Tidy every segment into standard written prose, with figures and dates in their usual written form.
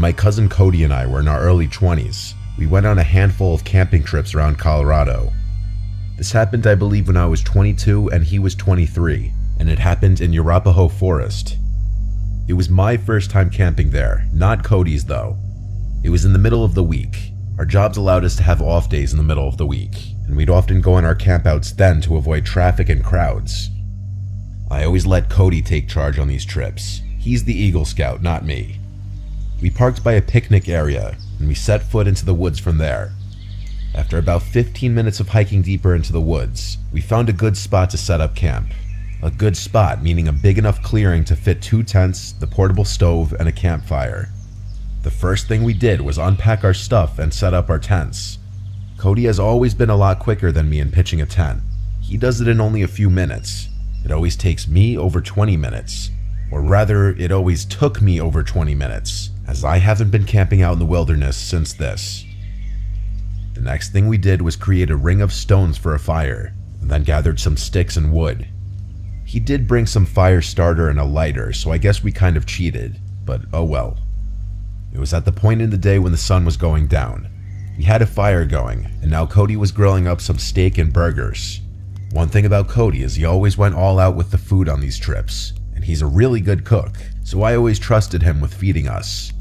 my cousin Cody and I were in our early 20s, we went on a handful of camping trips around Colorado. This happened, I believe, when I was 22 and he was 23, and it happened in Arapahoe Forest. It was my first time camping there, not Cody's though. It was in the middle of the week. Our jobs allowed us to have off days in the middle of the week, and we'd often go on our campouts then to avoid traffic and crowds. I always let Cody take charge on these trips. He's the Eagle Scout, not me. We parked by a picnic area, and we set foot into the woods from there. After about 15 minutes of hiking deeper into the woods, we found a good spot to set up camp. A good spot meaning a big enough clearing to fit 2 tents, the portable stove, and a campfire. The first thing we did was unpack our stuff and set up our tents. Cody has always been a lot quicker than me in pitching a tent. He does it in only a few minutes. It always takes me over 20 minutes. Or rather, it always took me over 20 minutes, as I haven't been camping out in the wilderness since this. The next thing we did was create a ring of stones for a fire, and then gathered some sticks and wood. He did bring some fire starter and a lighter, so I guess we kind of cheated, but oh well. It was at the point in the day when the sun was going down. We had a fire going, and now Cody was grilling up some steak and burgers. One thing about Cody is he always went all out with the food on these trips, and he's a really good cook, so I always trusted him with feeding us.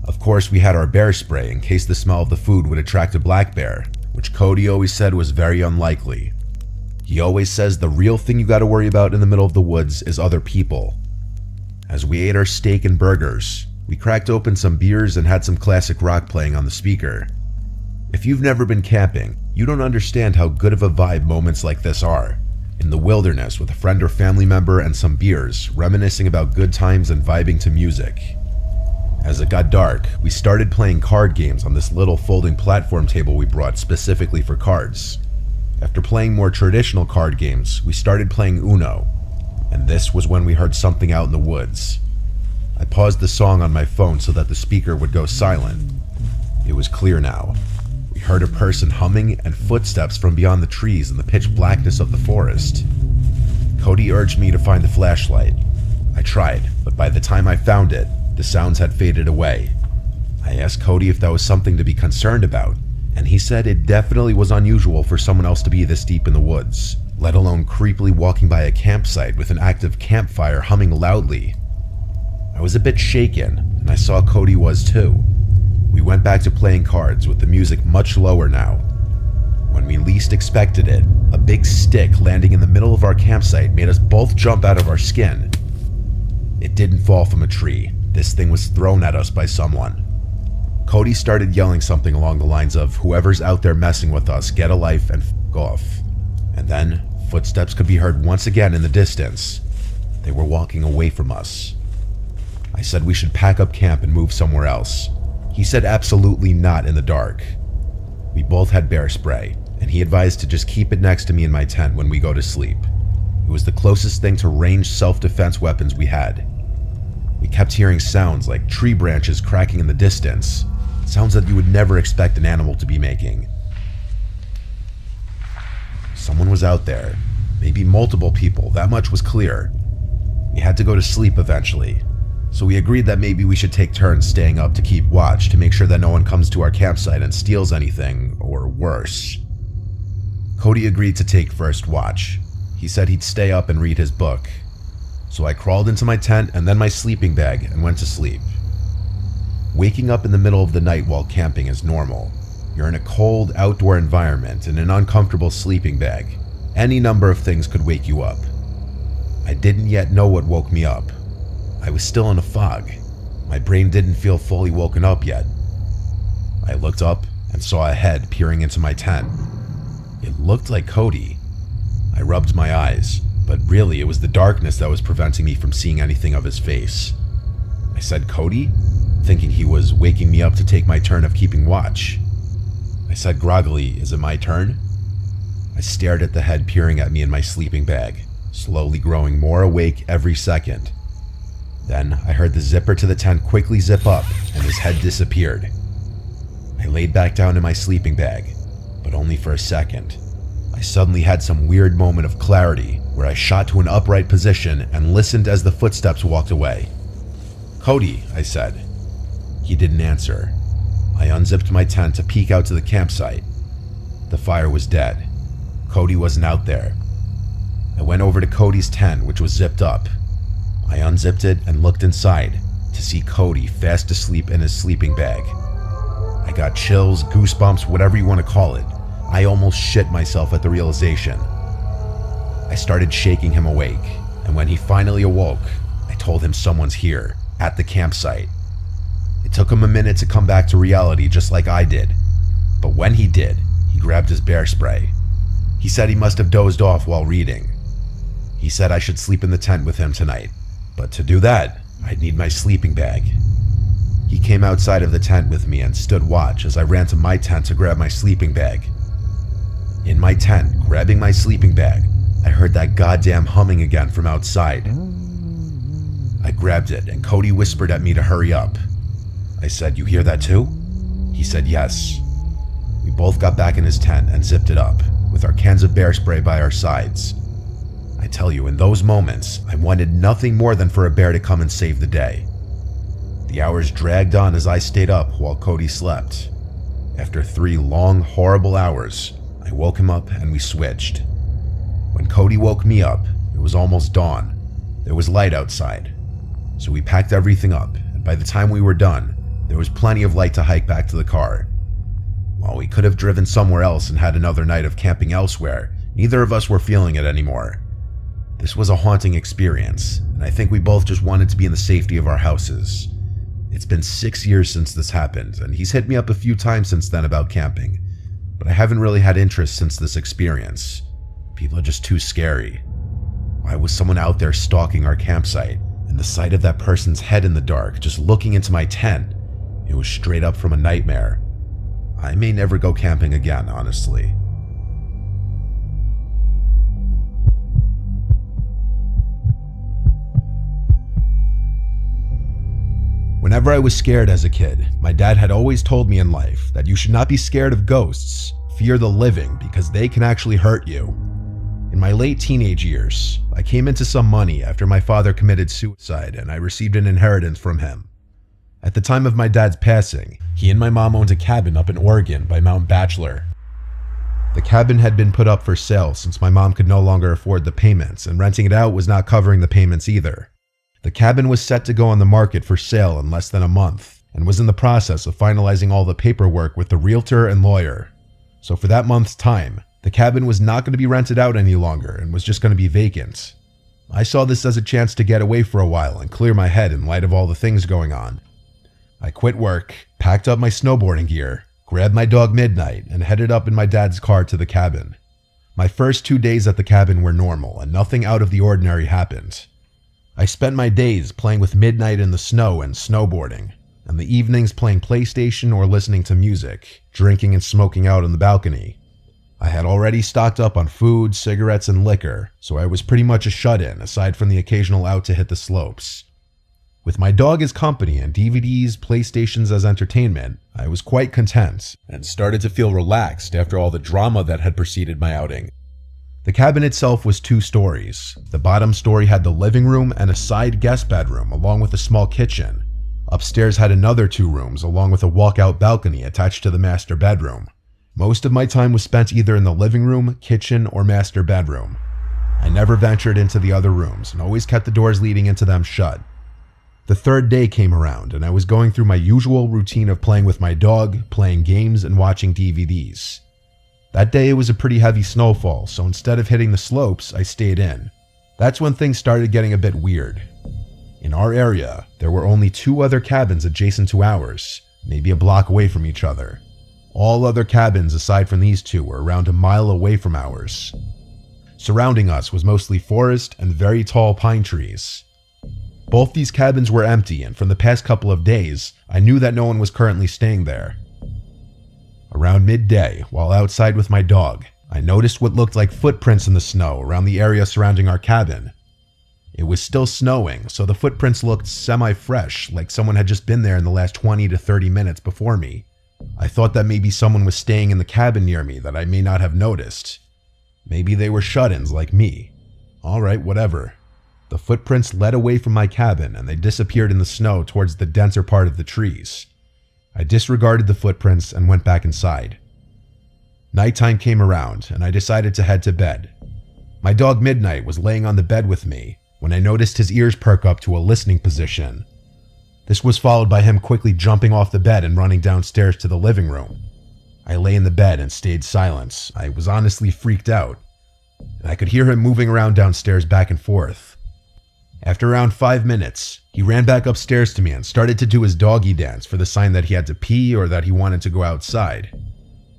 Of course, we had our bear spray in case the smell of the food would attract a black bear, which Cody always said was very unlikely. He always says the real thing you gotta worry about in the middle of the woods is other people. As we ate our steak and burgers, we cracked open some beers and had some classic rock playing on the speaker. If you've never been camping, you don't understand how good of a vibe moments like this are. In the wilderness with a friend or family member and some beers, reminiscing about good times and vibing to music. As it got dark, we started playing card games on this little folding platform table we brought specifically for cards. After playing more traditional card games, we started playing Uno, and this was when we heard something out in the woods. I paused the song on my phone so that the speaker would go silent. It was clear now. We heard a person humming and footsteps from beyond the trees in the pitch blackness of the forest. Cody urged me to find the flashlight. I tried, but by the time I found it, the sounds had faded away. I asked Cody if that was something to be concerned about, and he said it definitely was unusual for someone else to be this deep in the woods, let alone creepily walking by a campsite with an active campfire humming loudly. I was a bit shaken, and I saw Cody was too. We went back to playing cards with the music much lower now. When we least expected it, a big stick landing in the middle of our campsite made us both jump out of our skin. It didn't fall from a tree. This thing was thrown at us by someone. Cody started yelling something along the lines of, "Whoever's out there messing with us, get a life and f*** off." And then, footsteps could be heard once again in the distance. They were walking away from us. I said we should pack up camp and move somewhere else. He said absolutely not in the dark. We both had bear spray, and he advised to just keep it next to me in my tent when we go to sleep. It was the closest thing to ranged self-defense weapons we had. We kept hearing sounds like tree branches cracking in the distance, sounds that you would never expect an animal to be making. Someone was out there, maybe multiple people, that much was clear. We had to go to sleep eventually, so we agreed that maybe we should take turns staying up to keep watch to make sure that no one comes to our campsite and steals anything, or worse. Cody agreed to take first watch. He said he'd stay up and read his book. So I crawled into my tent and then my sleeping bag and went to sleep. Waking up in the middle of the night while camping is normal. You're in a cold, outdoor environment in an uncomfortable sleeping bag. Any number of things could wake you up. I didn't yet know what woke me up. I was still in a fog. My brain didn't feel fully woken up yet. I looked up and saw a head peering into my tent. It looked like Cody. I rubbed my eyes, but really it was the darkness that was preventing me from seeing anything of his face. I said, "Cody?" thinking he was waking me up to take my turn of keeping watch. I said groggily, "Is it my turn?" I stared at the head peering at me in my sleeping bag, slowly growing more awake every second. Then I heard the zipper to the tent quickly zip up and his head disappeared. I laid back down in my sleeping bag, but only for a second. I suddenly had some weird moment of clarity where I shot to an upright position and listened as the footsteps walked away. "Cody," I said. He didn't answer. I unzipped my tent to peek out to the campsite. The fire was dead. Cody wasn't out there. I went over to Cody's tent, which was zipped up. I unzipped it and looked inside to see Cody fast asleep in his sleeping bag. I got chills, goosebumps, whatever you want to call it. I almost shit myself at the realization. I started shaking him awake, and when he finally awoke, I told him someone's here, at the campsite. It took him a minute to come back to reality just like I did, but when he did, he grabbed his bear spray. He said he must have dozed off while reading. He said I should sleep in the tent with him tonight, but to do that, I'd need my sleeping bag. He came outside of the tent with me and stood watch as I ran to my tent to grab my sleeping bag. In my tent, grabbing my sleeping bag, I heard that goddamn humming again from outside. I grabbed it and Cody whispered at me to hurry up. I said, "You hear that too?" He said yes. We both got back in his tent and zipped it up, with our cans of bear spray by our sides. I tell you, in those moments, I wanted nothing more than for a bear to come and save the day. The hours dragged on as I stayed up while Cody slept. After 3 long, horrible hours, I woke him up and we switched. When Cody woke me up, it was almost dawn. There was light outside. So we packed everything up, and by the time we were done, there was plenty of light to hike back to the car. While we could have driven somewhere else and had another night of camping elsewhere, neither of us were feeling it anymore. This was a haunting experience, and I think we both just wanted to be in the safety of our houses. It's been 6 years since this happened, and he's hit me up a few times since then about camping, but I haven't really had interest since this experience. People are just too scary. Why was someone out there stalking our campsite? And the sight of that person's head in the dark, just looking into my tent, it was straight up from a nightmare. I may never go camping again, honestly. Whenever I was scared as a kid, my dad had always told me in life that you should not be scared of ghosts, fear the living because they can actually hurt you. In my late teenage years, I came into some money after my father committed suicide and I received an inheritance from him. At the time of my dad's passing, he and my mom owned a cabin up in Oregon by Mount Bachelor. The cabin had been put up for sale since my mom could no longer afford the payments, and renting it out was not covering the payments either. The cabin was set to go on the market for sale in less than a month, and was in the process of finalizing all the paperwork with the realtor and lawyer. So for that month's time, the cabin was not going to be rented out any longer and was just going to be vacant. I saw this as a chance to get away for a while and clear my head in light of all the things going on. I quit work, packed up my snowboarding gear, grabbed my dog Midnight, and headed up in my dad's car to the cabin. My first 2 days at the cabin were normal and nothing out of the ordinary happened. I spent my days playing with Midnight in the snow and snowboarding, and the evenings playing PlayStation or listening to music, drinking and smoking out on the balcony. I had already stocked up on food, cigarettes, and liquor, so I was pretty much a shut-in aside from the occasional out to hit the slopes. With my dog as company and DVDs, PlayStations as entertainment, I was quite content and started to feel relaxed after all the drama that had preceded my outing. The cabin itself was 2 stories. The bottom story had the living room and a side guest bedroom along with a small kitchen. Upstairs had another 2 rooms along with a walkout balcony attached to the master bedroom. Most of my time was spent either in the living room, kitchen, or master bedroom. I never ventured into the other rooms and always kept the doors leading into them shut. The 3rd day came around and I was going through my usual routine of playing with my dog, playing games, and watching DVDs. That day it was a pretty heavy snowfall, so instead of hitting the slopes, I stayed in. That's when things started getting a bit weird. In our area, there were only 2 other cabins adjacent to ours, maybe a block away from each other. All other cabins aside from these 2 were around a mile away from ours. Surrounding us was mostly forest and very tall pine trees. Both these cabins were empty, and from the past couple of days, I knew that no one was currently staying there. Around midday, while outside with my dog, I noticed what looked like footprints in the snow around the area surrounding our cabin. It was still snowing, so the footprints looked semi-fresh, like someone had just been there in the last 20 to 30 minutes before me. I thought that maybe someone was staying in the cabin near me that I may not have noticed. Maybe they were shut-ins like me. Alright, whatever. The footprints led away from my cabin and they disappeared in the snow towards the denser part of the trees. I disregarded the footprints and went back inside. Nighttime came around and I decided to head to bed. My dog Midnight was laying on the bed with me when I noticed his ears perk up to a listening position. This was followed by him quickly jumping off the bed and running downstairs to the living room. I lay in the bed and stayed silent. I was honestly freaked out, and I could hear him moving around downstairs back and forth. After around 5 minutes, he ran back upstairs to me and started to do his doggy dance for the sign that he had to pee or that he wanted to go outside.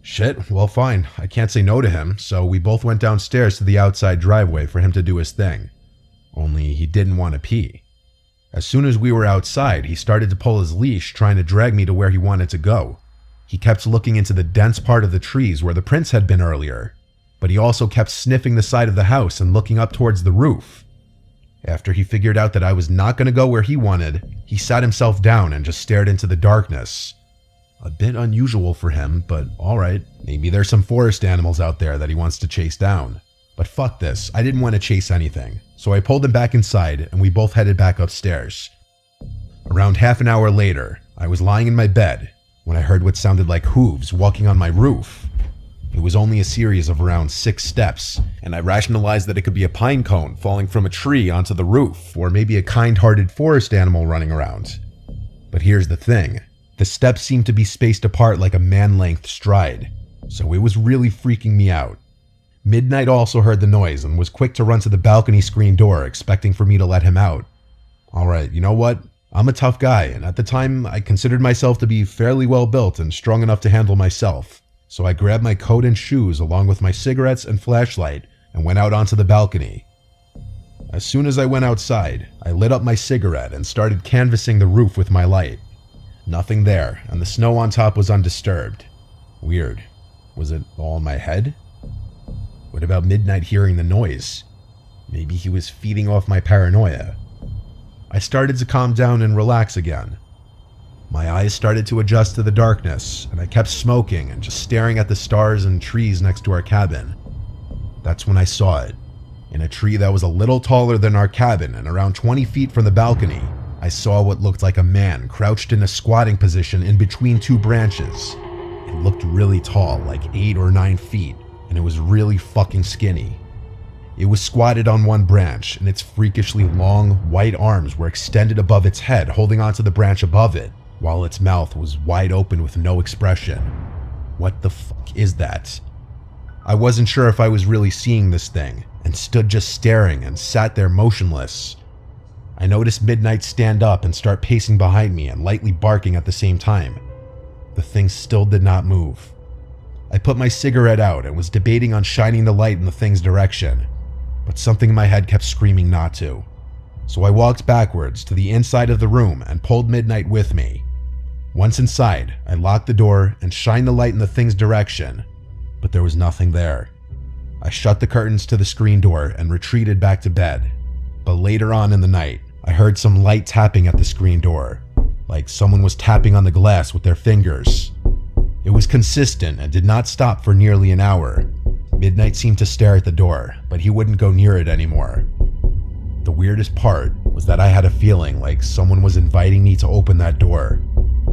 Shit, well fine, I can't say no to him, so we both went downstairs to the outside driveway for him to do his thing. Only he didn't want to pee. As soon as we were outside, he started to pull his leash, trying to drag me to where he wanted to go. He kept looking into the dense part of the trees where the prints had been earlier, but he also kept sniffing the side of the house and looking up towards the roof. After he figured out that I was not going to go where he wanted, he sat himself down and just stared into the darkness. A bit unusual for him, but alright, maybe there's some forest animals out there that he wants to chase down. But fuck this, I didn't want to chase anything, so I pulled him back inside and we both headed back upstairs. Around half an hour later, I was lying in my bed when I heard what sounded like hooves walking on my roof. It was only a series of around 6 steps, and I rationalized that it could be a pine cone falling from a tree onto the roof, or maybe a kind-hearted forest animal running around. But here's the thing. The steps seemed to be spaced apart like a man-length stride, so it was really freaking me out. Midnight also heard the noise and was quick to run to the balcony screen door, expecting for me to let him out. Alright, you know what? I'm a tough guy, and at the time, I considered myself to be fairly well built and strong enough to handle myself. So I grabbed my coat and shoes along with my cigarettes and flashlight and went out onto the balcony. As soon as I went outside, I lit up my cigarette and started canvassing the roof with my light. Nothing there, and the snow on top was undisturbed. Weird. Was it all in my head? What about Midnight hearing the noise? Maybe he was feeding off my paranoia. I started to calm down and relax again. My eyes started to adjust to the darkness, and I kept smoking and just staring at the stars and trees next to our cabin. That's when I saw it. In a tree that was a little taller than our cabin and around 20 feet from the balcony, I saw what looked like a man crouched in a squatting position in between 2 branches. It looked really tall, like 8 or 9 feet, and it was really fucking skinny. It was squatted on one branch, and its freakishly long, white arms were extended above its head, holding onto the branch above it, while its mouth was wide open with no expression. What the fuck is that? I wasn't sure if I was really seeing this thing, and stood just staring and sat there motionless. I noticed Midnight stand up and start pacing behind me and lightly barking at the same time. The thing still did not move. I put my cigarette out and was debating on shining the light in the thing's direction, but something in my head kept screaming not to. So I walked backwards to the inside of the room and pulled Midnight with me. Once inside, I locked the door and shined the light in the thing's direction, but there was nothing there. I shut the curtains to the screen door and retreated back to bed. But later on in the night, I heard some light tapping at the screen door, like someone was tapping on the glass with their fingers. It was consistent and did not stop for nearly an hour. Midnight seemed to stare at the door, but he wouldn't go near it anymore. The weirdest part was that I had a feeling like someone was inviting me to open that door,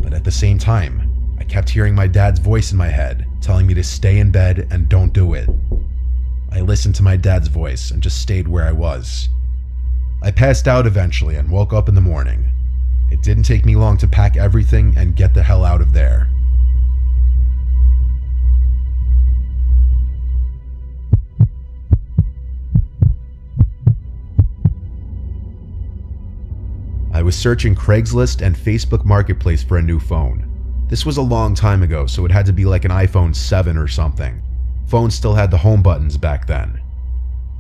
but at the same time, I kept hearing my dad's voice in my head, telling me to stay in bed and don't do it. I listened to my dad's voice and just stayed where I was. I passed out eventually and woke up in the morning. It didn't take me long to pack everything and get the hell out of there. I was searching Craigslist and Facebook Marketplace for a new phone. This was a long time ago, so it had to be like an iPhone 7 or something. Phones still had the home buttons back then.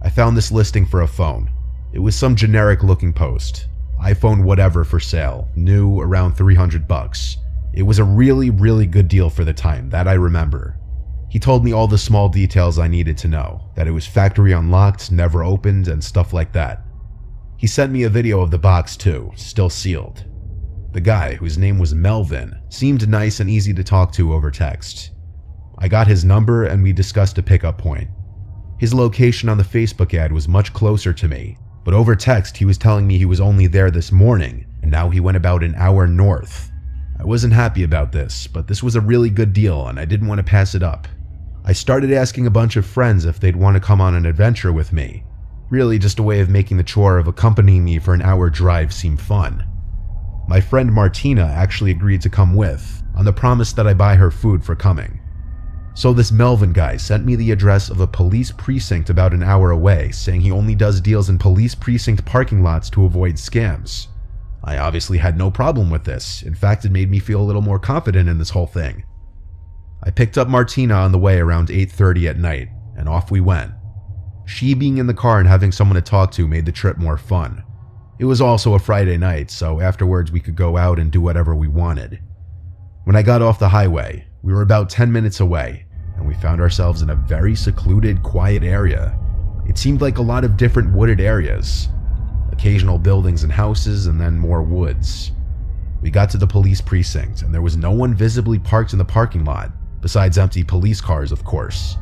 I found this listing for a phone. It was some generic looking post. iPhone whatever for sale, new, around $300. It was a really good deal for the time, that I remember. He told me all the small details I needed to know, that it was factory unlocked, never opened, and stuff like that. He sent me a video of the box too, still sealed. The guy, whose name was Melvin, seemed nice and easy to talk to over text. I got his number and we discussed a pickup point. His location on the Facebook ad was much closer to me, but over text he was telling me he was only there this morning and now he went about an hour north. I wasn't happy about this, but this was a really good deal and I didn't want to pass it up. I started asking a bunch of friends if they'd want to come on an adventure with me. Really just a way of making the chore of accompanying me for an hour drive seem fun. My friend Martina actually agreed to come with, on the promise that I buy her food for coming. So this Melvin guy sent me the address of a police precinct about an hour away, saying he only does deals in police precinct parking lots to avoid scams. I obviously had no problem with this. In fact, it made me feel a little more confident in this whole thing. I picked up Martina on the way around 8:30 at night, and off we went. She being in the car and having someone to talk to made the trip more fun. It was also a Friday night, so afterwards we could go out and do whatever we wanted. When I got off the highway, we were about 10 minutes away, and we found ourselves in a very secluded, quiet area. It seemed like a lot of different wooded areas. Occasional buildings and houses, and then more woods. We got to the police precinct, and there was no one visibly parked in the parking lot, besides empty police cars, of course.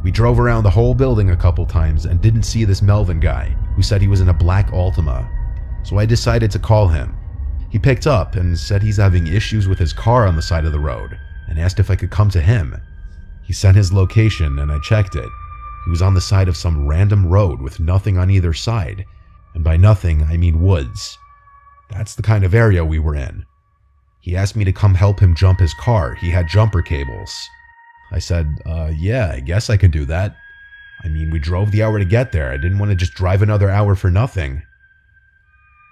We drove around the whole building a couple times and didn't see this Melvin guy, who said he was in a black Altima. So I decided to call him. He picked up and said he's having issues with his car on the side of the road, and asked if I could come to him. He sent his location and I checked it. He was on the side of some random road with nothing on either side, and by nothing I mean woods. That's the kind of area we were in. He asked me to come help him jump his car. He had jumper cables. I said, yeah, I guess I can do that. I mean, we drove the hour to get there. I didn't want to just drive another hour for nothing.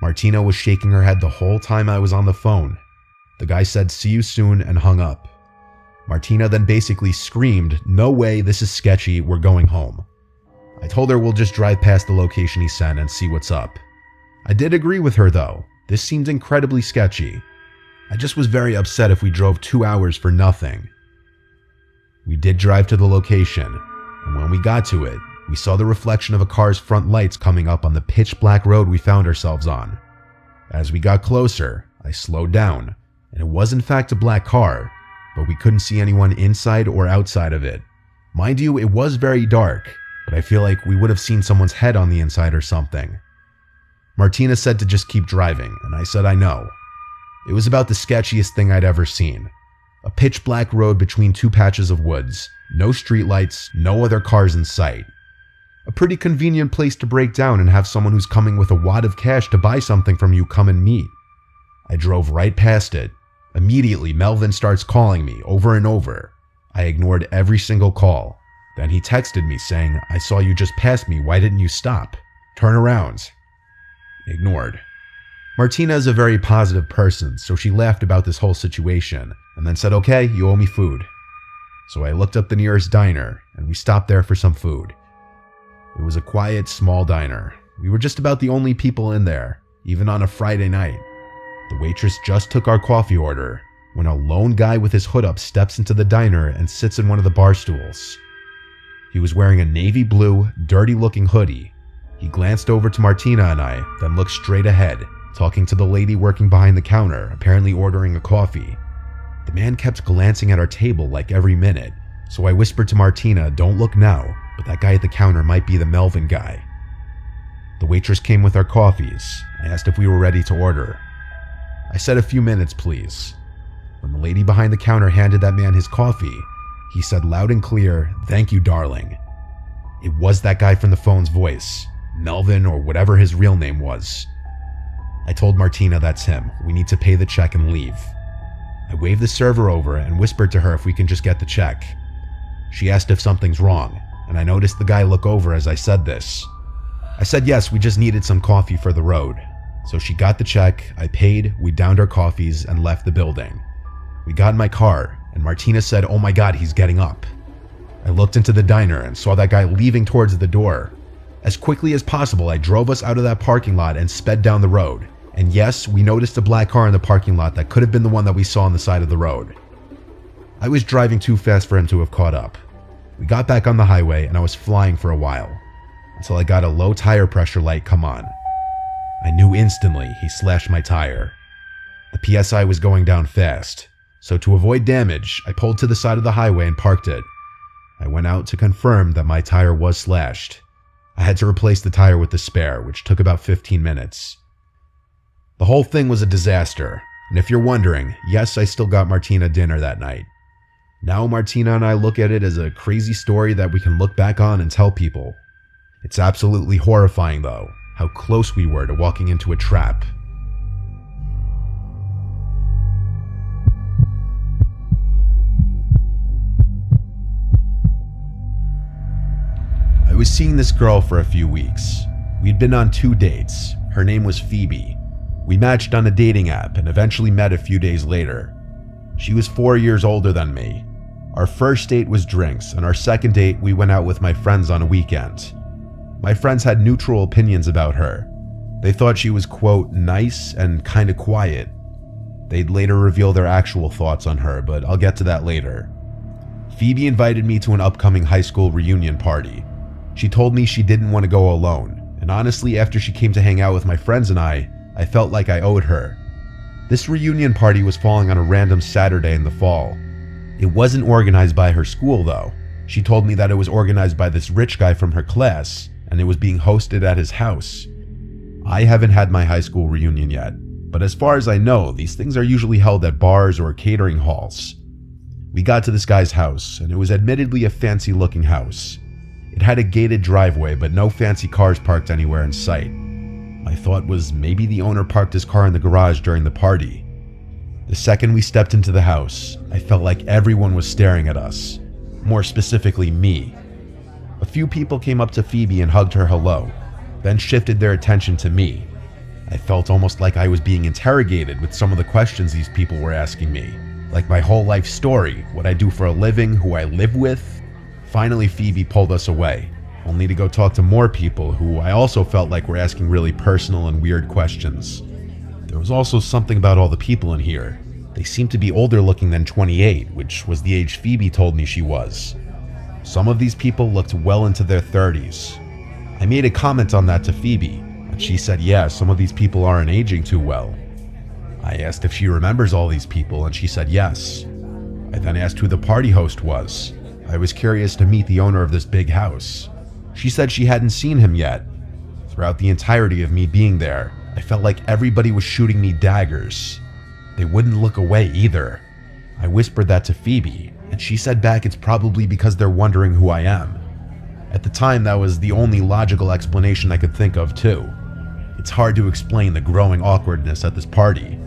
Martina was shaking her head the whole time I was on the phone. The guy said, see you soon, and hung up. Martina then basically screamed, no way, this is sketchy, we're going home. I told her we'll just drive past the location he sent and see what's up. I did agree with her though. This seemed incredibly sketchy. I just was very upset if we drove 2 hours for nothing. We did drive to the location, and when we got to it, we saw the reflection of a car's front lights coming up on the pitch black road we found ourselves on. As we got closer, I slowed down, and it was in fact a black car, but we couldn't see anyone inside or outside of it. Mind you, it was very dark, but I feel like we would have seen someone's head on the inside or something. Martina said to just keep driving, and I said I know. It was about the sketchiest thing I'd ever seen. A pitch black road between two patches of woods, no streetlights, no other cars in sight. A pretty convenient place to break down and have someone who's coming with a wad of cash to buy something from you come and meet. I drove right past it. Immediately, Melvin starts calling me over and over. I ignored every single call. Then he texted me saying, I saw you just pass me, why didn't you stop? Turn around. Ignored. Martina is a very positive person, so she laughed about this whole situation and then said, okay, you owe me food. So I looked up the nearest diner and we stopped there for some food. It was a quiet, small diner. We were just about the only people in there, even on a Friday night. The waitress just took our coffee order when a lone guy with his hood up steps into the diner and sits in one of the bar stools. He was wearing a navy blue, dirty-looking hoodie. He glanced over to Martina and I, then looked straight ahead, talking to the lady working behind the counter, apparently ordering a coffee. The man kept glancing at our table like every minute, so I whispered to Martina, don't look now, but that guy at the counter might be the Melvin guy. The waitress came with our coffees. I asked if we were ready to order. I said a few minutes, please. When the lady behind the counter handed that man his coffee, he said loud and clear, thank you, darling. It was that guy from the phone's voice, Melvin or whatever his real name was. I told Martina that's him. We need to pay the check and leave. I waved the server over and whispered to her if we can just get the check. She asked if something's wrong, and I noticed the guy look over as I said this. I said yes, we just needed some coffee for the road. So she got the check, I paid, we downed our coffees, and left the building. We got in my car, and Martina said, oh my god, he's getting up. I looked into the diner and saw that guy leaving towards the door. As quickly as possible, I drove us out of that parking lot and sped down the road. And yes, we noticed a black car in the parking lot that could have been the one that we saw on the side of the road. I was driving too fast for him to have caught up. We got back on the highway and I was flying for a while, until I got a low tire pressure light come on. I knew instantly he slashed my tire. The PSI was going down fast, so to avoid damage, I pulled to the side of the highway and parked it. I went out to confirm that my tire was slashed. I had to replace the tire with the spare, which took about 15 minutes. The whole thing was a disaster. And if you're wondering, yes, I still got Martina dinner that night. Now Martina and I look at it as a crazy story that we can look back on and tell people. It's absolutely horrifying though, how close we were to walking into a trap. I was seeing this girl for a few weeks. We'd been on 2 dates. Her name was Phoebe. We matched on a dating app and eventually met a few days later. She was 4 years older than me. Our first date was drinks, and our second date we went out with my friends on a weekend. My friends had neutral opinions about her. They thought she was, quote, nice and kinda quiet. They'd later reveal their actual thoughts on her, but I'll get to that later. Phoebe invited me to an upcoming high school reunion party. She told me she didn't want to go alone, and honestly, after she came to hang out with my friends and I felt like I owed her. This reunion party was falling on a random Saturday in the fall. It wasn't organized by her school though. She told me that it was organized by this rich guy from her class, and it was being hosted at his house. I haven't had my high school reunion yet, but as far as I know, these things are usually held at bars or catering halls. We got to this guy's house, and it was admittedly a fancy looking house. It had a gated driveway, but no fancy cars parked anywhere in sight. My thought was maybe the owner parked his car in the garage during the party. The second we stepped into the house, I felt like everyone was staring at us. More specifically, me. A few people came up to Phoebe and hugged her hello, then shifted their attention to me. I felt almost like I was being interrogated with some of the questions these people were asking me, like my whole life story, what I do for a living, who I live with. Finally, Phoebe pulled us away, only to go talk to more people who I also felt like were asking really personal and weird questions. There was also something about all the people in here. They seemed to be older looking than 28, which was the age Phoebe told me she was. Some of these people looked well into their 30s. I made a comment on that to Phoebe, and she said, yeah, some of these people aren't aging too well. I asked if she remembers all these people, and she said yes. I then asked who the party host was. I was curious to meet the owner of this big house. She said she hadn't seen him yet. Throughout the entirety of me being there, I felt like everybody was shooting me daggers. They wouldn't look away either. I whispered that to Phoebe, and she said back it's probably because they're wondering who I am. At the time, that was the only logical explanation I could think of too. It's hard to explain the growing awkwardness at this party,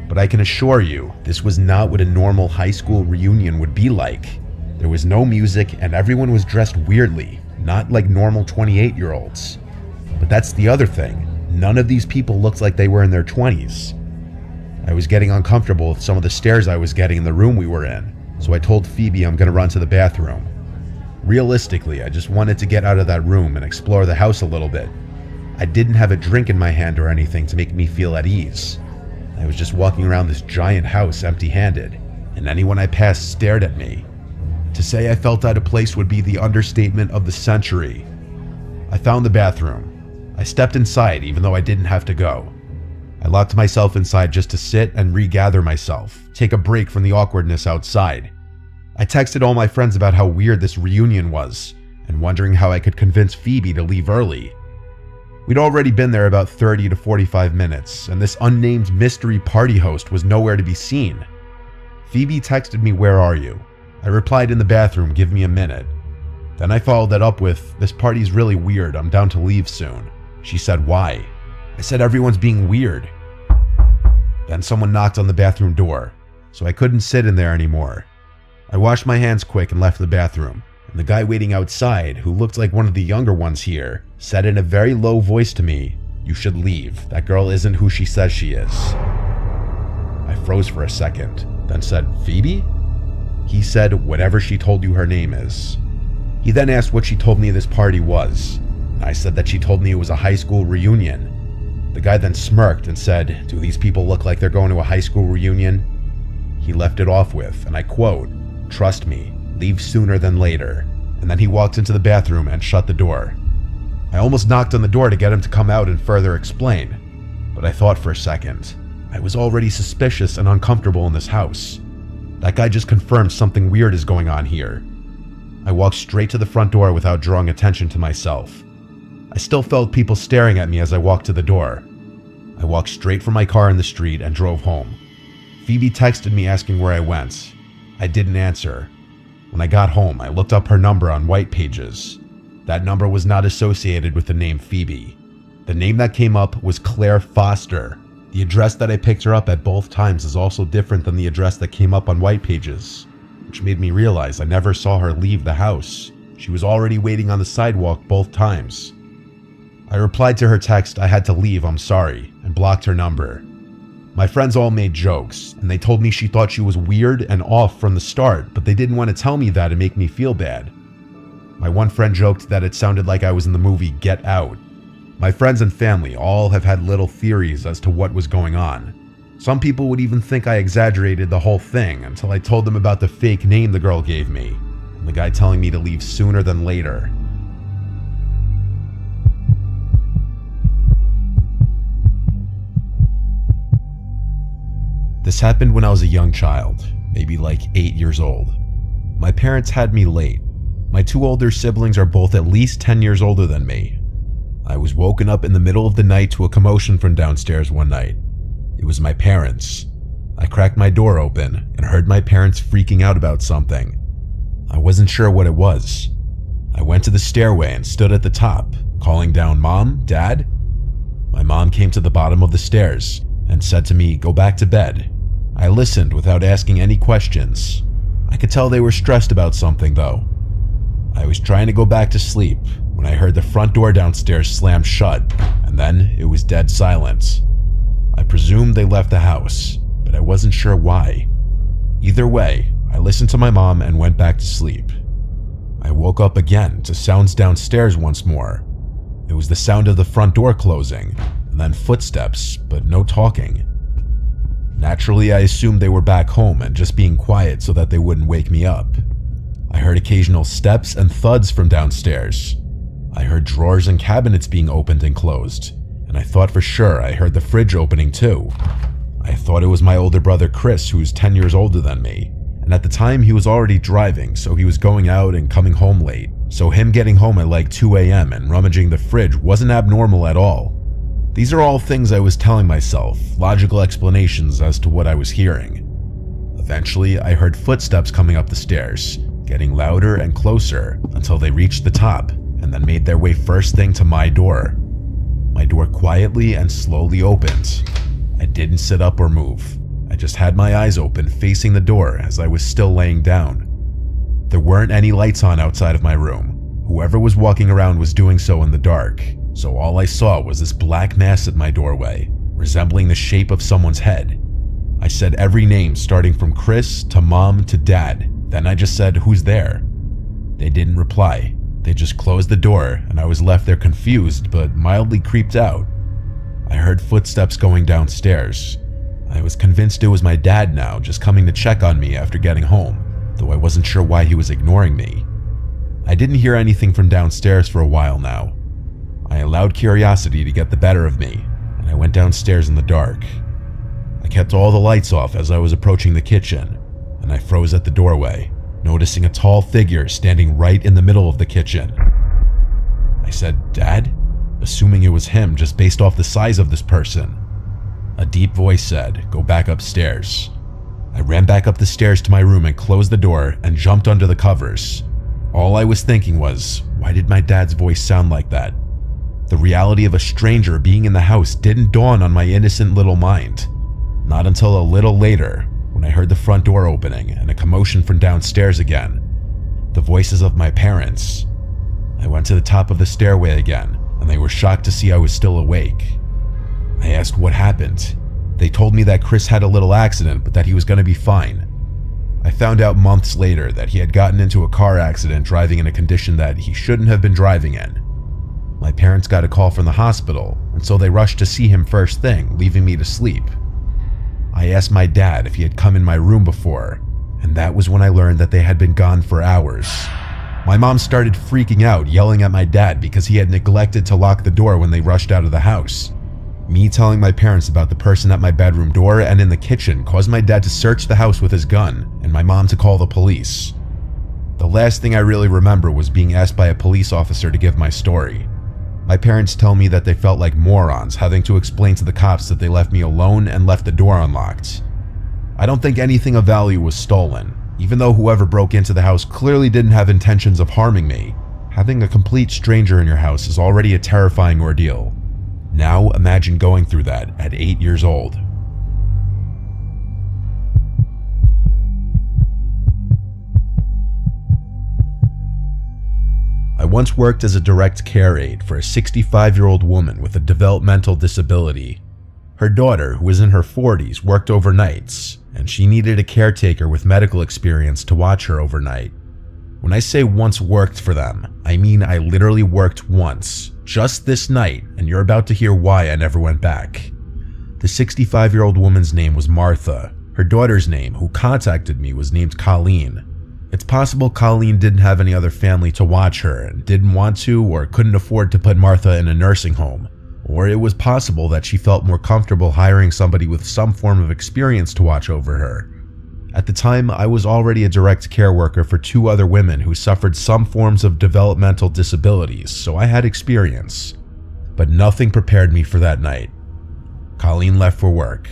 but I can assure you, this was not what a normal high school reunion would be like. There was no music and everyone was dressed weirdly, not like normal 28-year-olds. But that's the other thing. None of these people looked like they were in their 20s. I was getting uncomfortable with some of the stares I was getting in the room we were in, so I told Phoebe I'm gonna run to the bathroom. Realistically, I just wanted to get out of that room and explore the house a little bit. I didn't have a drink in my hand or anything to make me feel at ease. I was just walking around this giant house empty-handed, and anyone I passed stared at me. To say I felt out of place would be the understatement of the century. I found the bathroom. I stepped inside even though I didn't have to go. I locked myself inside just to sit and regather myself, take a break from the awkwardness outside. I texted all my friends about how weird this reunion was, and wondering how I could convince Phoebe to leave early. We'd already been there about 30 to 45 minutes, and this unnamed mystery party host was nowhere to be seen. Phoebe texted me, "Where are you?" I replied, "In the bathroom, give me a minute." Then I followed that up with, "This party's really weird, I'm down to leave soon." She said, "Why?" I said, "Everyone's being weird." Then someone knocked on the bathroom door, so I couldn't sit in there anymore. I washed my hands quick and left the bathroom, and the guy waiting outside, who looked like one of the younger ones here, said in a very low voice to me, "You should leave. That girl isn't who she says she is." I froze for a second, then said, "Phoebe?" He said, "Whatever she told you her name is." He then asked what she told me this party was. I said that she told me it was a high school reunion. The guy then smirked and said, "Do these people look like they're going to a high school reunion?" He left it off with, and I quote, "Trust me, leave sooner than later." And then he walked into the bathroom and shut the door. I almost knocked on the door to get him to come out and further explain, but I thought for a second. I was already suspicious and uncomfortable in this house. That guy just confirmed something weird is going on here. I walked straight to the front door without drawing attention to myself. I still felt people staring at me as I walked to the door. I walked straight from my car in the street and drove home. Phoebe texted me asking where I went. I didn't answer. When I got home, I looked up her number on White Pages. That number was not associated with the name Phoebe. The name that came up was Claire Foster. The address that I picked her up at both times is also different than the address that came up on White Pages, which made me realize I never saw her leave the house. She was already waiting on the sidewalk both times. I replied to her text, "I had to leave, I'm sorry," and blocked her number. My friends all made jokes, and they told me she thought she was weird and off from the start, but they didn't want to tell me that and make me feel bad. My one friend joked that it sounded like I was in the movie Get Out. My friends and family all have had little theories as to what was going on. Some people would even think I exaggerated the whole thing until I told them about the fake name the girl gave me, and the guy telling me to leave sooner than later. This happened when I was a young child, maybe like 8 years old. My parents had me late. My 2 older siblings are both at least 10 years older than me. I was woken up in the middle of the night to a commotion from downstairs one night. It was my parents. I cracked my door open and heard my parents freaking out about something. I wasn't sure what it was. I went to the stairway and stood at the top, calling down, "Mom, Dad?" My mom came to the bottom of the stairs and said to me, "Go back to bed." I listened without asking any questions. I could tell they were stressed about something though. I was trying to go back to sleep when I heard the front door downstairs slam shut, and then it was dead silent. I presumed they left the house, but I wasn't sure why. Either way, I listened to my mom and went back to sleep. I woke up again to sounds downstairs once more. It was the sound of the front door closing, and then footsteps, but no talking. Naturally, I assumed they were back home and just being quiet so that they wouldn't wake me up. I heard occasional steps and thuds from downstairs. I heard drawers and cabinets being opened and closed, and I thought for sure I heard the fridge opening too. I thought it was my older brother Chris, who's 10 years older than me, and at the time he was already driving, so he was going out and coming home late. So him getting home at like 2 a.m. and rummaging the fridge wasn't abnormal at all. These are all things I was telling myself, logical explanations as to what I was hearing. Eventually, I heard footsteps coming up the stairs, getting louder and closer until they reached the top and then made their way first thing to my door. My door quietly and slowly opened. I didn't sit up or move. I just had my eyes open facing the door as I was still laying down. There weren't any lights on outside of my room. Whoever was walking around was doing so in the dark, so all I saw was this black mass at my doorway, resembling the shape of someone's head. I said every name starting from Chris to Mom to Dad. Then I just said, "Who's there?" They didn't reply. They just closed the door and I was left there confused but mildly creeped out. I heard footsteps going downstairs. I was convinced it was my dad now, just coming to check on me after getting home, though I wasn't sure why he was ignoring me. I didn't hear anything from downstairs for a while now. I allowed curiosity to get the better of me, and I went downstairs in the dark. I kept all the lights off as I was approaching the kitchen, and I froze at the doorway, noticing a tall figure standing right in the middle of the kitchen. I said, "Dad?" assuming it was him just based off the size of this person. A deep voice said, "Go back upstairs." I ran back up the stairs to my room and closed the door and jumped under the covers. All I was thinking was, why did my dad's voice sound like that? The reality of a stranger being in the house didn't dawn on my innocent little mind. Not until a little later, when I heard the front door opening and a commotion from downstairs again. The voices of my parents. I went to the top of the stairway again, and they were shocked to see I was still awake. I asked what happened. They told me that Chris had a little accident, but that he was going to be fine. I found out months later that he had gotten into a car accident driving in a condition that he shouldn't have been driving in. My parents got a call from the hospital, and so they rushed to see him first thing, leaving me to sleep. I asked my dad if he had come in my room before, and that was when I learned that they had been gone for hours. My mom started freaking out, yelling at my dad because he had neglected to lock the door when they rushed out of the house. Me telling my parents about the person at my bedroom door and in the kitchen caused my dad to search the house with his gun and my mom to call the police. The last thing I really remember was being asked by a police officer to give my story. My parents tell me that they felt like morons having to explain to the cops that they left me alone and left the door unlocked. I don't think anything of value was stolen, even though whoever broke into the house clearly didn't have intentions of harming me. Having a complete stranger in your house is already a terrifying ordeal. Now imagine going through that at 8 years old. I once worked as a direct care aide for a 65-year-old woman with a developmental disability. Her daughter, who was in her 40s, worked overnights, and she needed a caretaker with medical experience to watch her overnight. When I say once worked for them, I mean I literally worked once, just this night, and you're about to hear why I never went back. The 65-year-old woman's name was Martha. Her daughter's name, who contacted me, was named Colleen. It's possible Colleen didn't have any other family to watch her and didn't want to or couldn't afford to put Martha in a nursing home. Or it was possible that she felt more comfortable hiring somebody with some form of experience to watch over her. At the time, I was already a direct care worker for 2 other women who suffered some forms of developmental disabilities, so I had experience. But nothing prepared me for that night. Colleen left for work.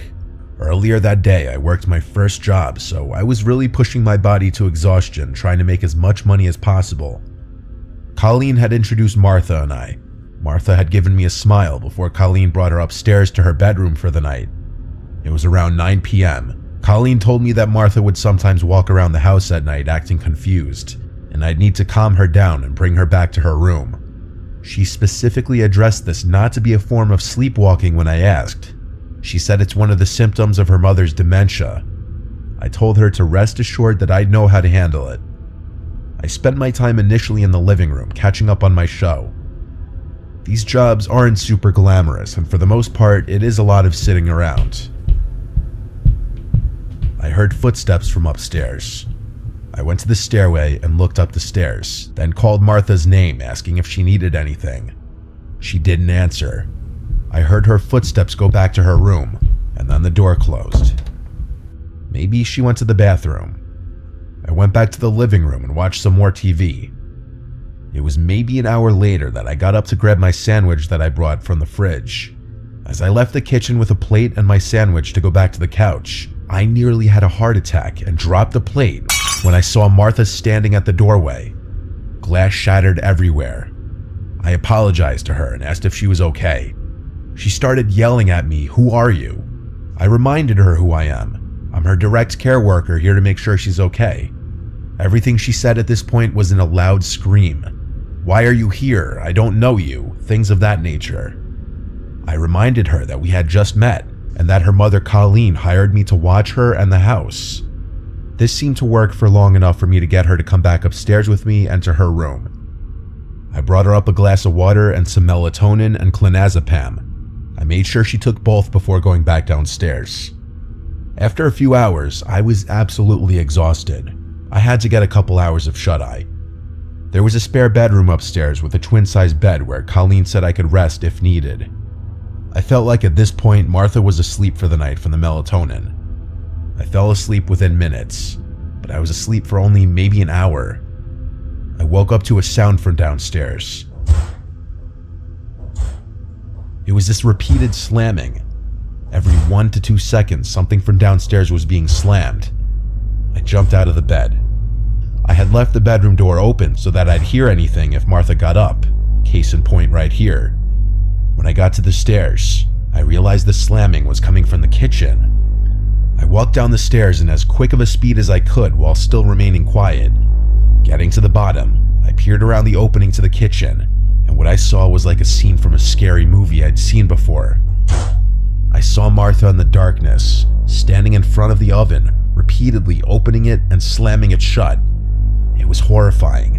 Earlier that day, I worked my first job, so I was really pushing my body to exhaustion, trying to make as much money as possible. Colleen had introduced Martha and I. Martha had given me a smile before Colleen brought her upstairs to her bedroom for the night. It was around 9 p.m. Colleen told me that Martha would sometimes walk around the house at night acting confused, and I'd need to calm her down and bring her back to her room. She specifically addressed this not to be a form of sleepwalking when I asked. She said it's one of the symptoms of her mother's dementia. I told her to rest assured that I'd know how to handle it. I spent my time initially in the living room catching up on my show. These jobs aren't super glamorous, and for the most part, it is a lot of sitting around. I heard footsteps from upstairs. I went to the stairway and looked up the stairs, then called Martha's name asking if she needed anything. She didn't answer. I heard her footsteps go back to her room, and then the door closed. Maybe she went to the bathroom. I went back to the living room and watched some more TV. It was maybe an hour later that I got up to grab my sandwich that I brought from the fridge. As I left the kitchen with a plate and my sandwich to go back to the couch, I nearly had a heart attack and dropped the plate when I saw Martha standing at the doorway. Glass shattered everywhere. I apologized to her and asked if she was okay. She started yelling at me, "Who are you?" I reminded her who I am. I'm her direct care worker here to make sure she's okay. Everything she said at this point was in a loud scream. "Why are you here? I don't know you," things of that nature. I reminded her that we had just met and that her mother Colleen hired me to watch her and the house. This seemed to work for long enough for me to get her to come back upstairs with me and to her room. I brought her up a glass of water and some melatonin and clonazepam. I made sure she took both before going back downstairs. After a few hours, I was absolutely exhausted. I had to get a couple hours of shut-eye. There was a spare bedroom upstairs with a twin-size bed where Colleen said I could rest if needed. I felt like at this point Martha was asleep for the night from the melatonin. I fell asleep within minutes, but I was asleep for only maybe an hour. I woke up to a sound from downstairs. It was this repeated slamming. Every 1 to 2 seconds, something from downstairs was being slammed. I jumped out of the bed. I had left the bedroom door open so that I'd hear anything if Martha got up. Case in point right here. When I got to the stairs, I realized the slamming was coming from the kitchen. I walked down the stairs in as quick of a speed as I could while still remaining quiet. Getting to the bottom, I peered around the opening to the kitchen, and what I saw was like a scene from a scary movie I'd seen before. I saw Martha in the darkness, standing in front of the oven, repeatedly opening it and slamming it shut. It was horrifying.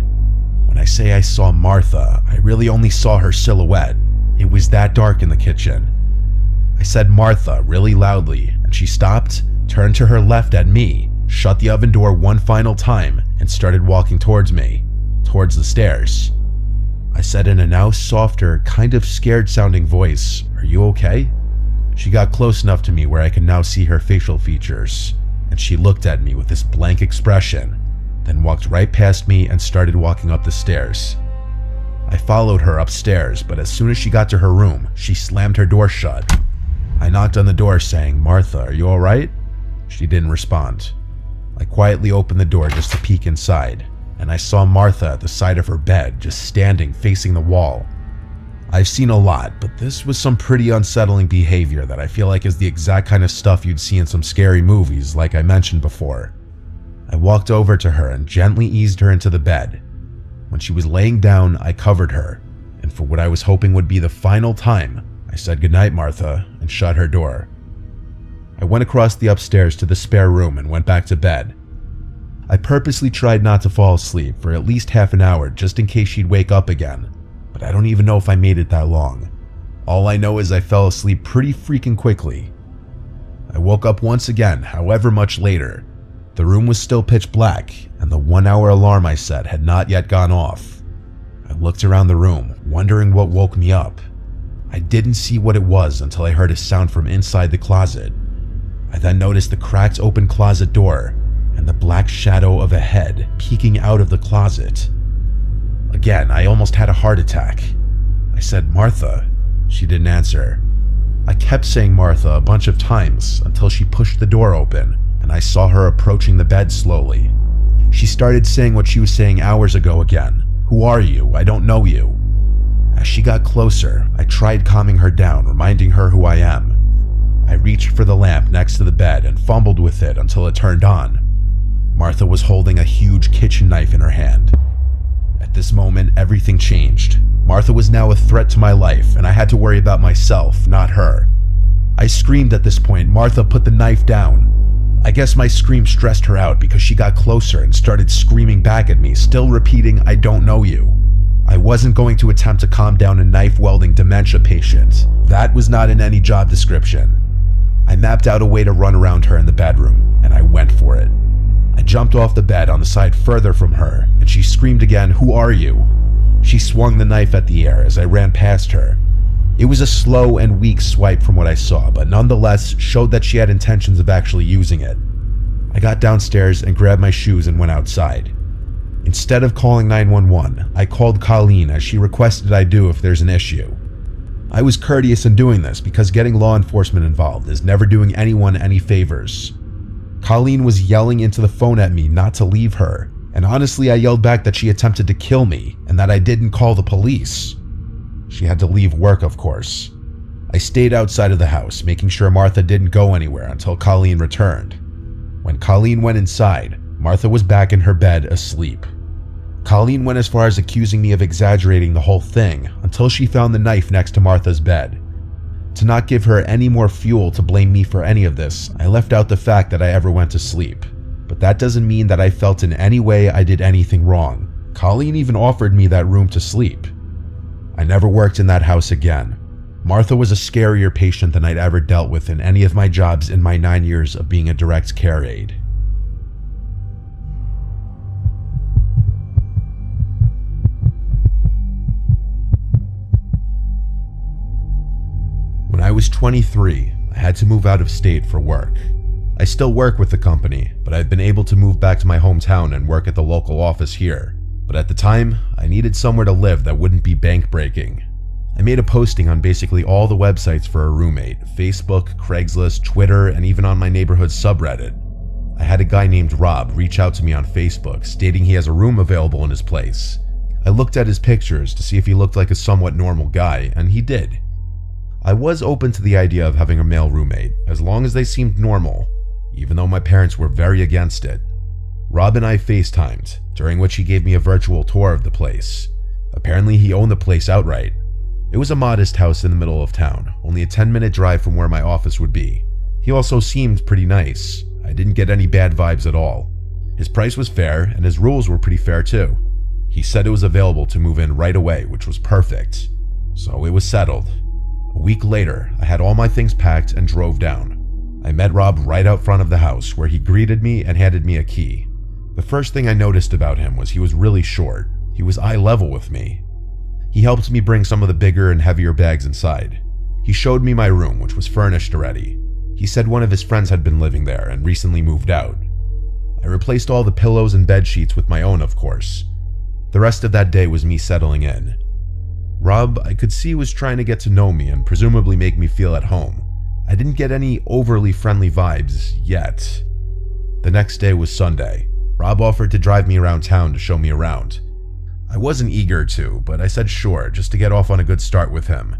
When I say I saw Martha, I really only saw her silhouette. It was that dark in the kitchen. I said "Martha" really loudly, and she stopped, turned to her left at me, shut the oven door one final time, and started walking towards me, towards the stairs. I said in a now softer, kind of scared-sounding voice, "Are you okay?" She got close enough to me where I could now see her facial features, and she looked at me with this blank expression, then walked right past me and started walking up the stairs. I followed her upstairs, but as soon as she got to her room, she slammed her door shut. I knocked on the door saying, "Martha, are you alright?" She didn't respond. I quietly opened the door just to peek inside, and I saw Martha at the side of her bed, just standing facing the wall. I've seen a lot, but this was some pretty unsettling behavior that I feel like is the exact kind of stuff you'd see in some scary movies, like I mentioned before. I walked over to her and gently eased her into the bed. When she was laying down, I covered her, and for what I was hoping would be the final time, I said goodnight, Martha, and shut her door. I went across the upstairs to the spare room and went back to bed. I purposely tried not to fall asleep for at least half an hour just in case she'd wake up again, but I don't even know if I made it that long. All I know is I fell asleep pretty freaking quickly. I woke up once again, however much later. The room was still pitch black, and the 1-hour alarm I set had not yet gone off. I looked around the room, wondering what woke me up. I didn't see what it was until I heard a sound from inside the closet. I then noticed the cracked open closet door and the black shadow of a head peeking out of the closet. Again, I almost had a heart attack. I said, "Martha." She didn't answer. I kept saying Martha a bunch of times until she pushed the door open and I saw her approaching the bed slowly. She started saying what she was saying hours ago again. "Who are you? I don't know you." As she got closer, I tried calming her down, reminding her who I am. I reached for the lamp next to the bed and fumbled with it until it turned on. Martha was holding a huge kitchen knife in her hand. At this moment, everything changed. Martha was now a threat to my life, and I had to worry about myself, not her. I screamed at this point. Martha, put the knife down. I guess my scream stressed her out because she got closer and started screaming back at me, still repeating, "I don't know you." I wasn't going to attempt to calm down a knife-wielding dementia patient. That was not in any job description. I mapped out a way to run around her in the bedroom, and I went for it. I jumped off the bed on the side further from her, and she screamed again, "Who are you?" She swung the knife at the air as I ran past her. It was a slow and weak swipe from what I saw, but nonetheless showed that she had intentions of actually using it. I got downstairs and grabbed my shoes and went outside. Instead of calling 911, I called Colleen as she requested I do if there's an issue. I was courteous in doing this because getting law enforcement involved is never doing anyone any favors. Colleen was yelling into the phone at me not to leave her, and honestly I yelled back that she attempted to kill me and that I didn't call the police. She had to leave work, of course. I stayed outside of the house, making sure Martha didn't go anywhere until Colleen returned. When Colleen went inside, Martha was back in her bed asleep. Colleen went as far as accusing me of exaggerating the whole thing until she found the knife next to Martha's bed. To not give her any more fuel to blame me for any of this, I left out the fact that I ever went to sleep. But that doesn't mean that I felt in any way I did anything wrong. Colleen even offered me that room to sleep. I never worked in that house again. Martha was a scarier patient than I'd ever dealt with in any of my jobs in my 9 years of being a direct care aide. When I was 23, I had to move out of state for work. I still work with the company, but I've been able to move back to my hometown and work at the local office here. But at the time, I needed somewhere to live that wouldn't be bank breaking. I made a posting on basically all the websites for a roommate: Facebook, Craigslist, Twitter, and even on my neighborhood's subreddit. I had a guy named Rob reach out to me on Facebook stating he has a room available in his place. I looked at his pictures to see if he looked like a somewhat normal guy, and he did. I was open to the idea of having a male roommate, as long as they seemed normal, even though my parents were very against it. Rob and I FaceTimed, during which he gave me a virtual tour of the place. Apparently he owned the place outright. It was a modest house in the middle of town, only a 10-minute drive from where my office would be. He also seemed pretty nice. I didn't get any bad vibes at all. His price was fair, and his rules were pretty fair too. He said it was available to move in right away, which was perfect. So it was settled. A week later, I had all my things packed and drove down. I met Rob right out front of the house, where he greeted me and handed me a key. The first thing I noticed about him was he was really short. He was eye level with me. He helped me bring some of the bigger and heavier bags inside. He showed me my room, which was furnished already. He said one of his friends had been living there and recently moved out. I replaced all the pillows and bed sheets with my own, of course. The rest of that day was me settling in. Rob, I could see, was trying to get to know me and presumably make me feel at home. I I didn't get any overly friendly vibes yet. The next day was Sunday. Rob offered to drive me around town to show me around. I wasn't eager to, but I said sure, just to get off on a good start with him.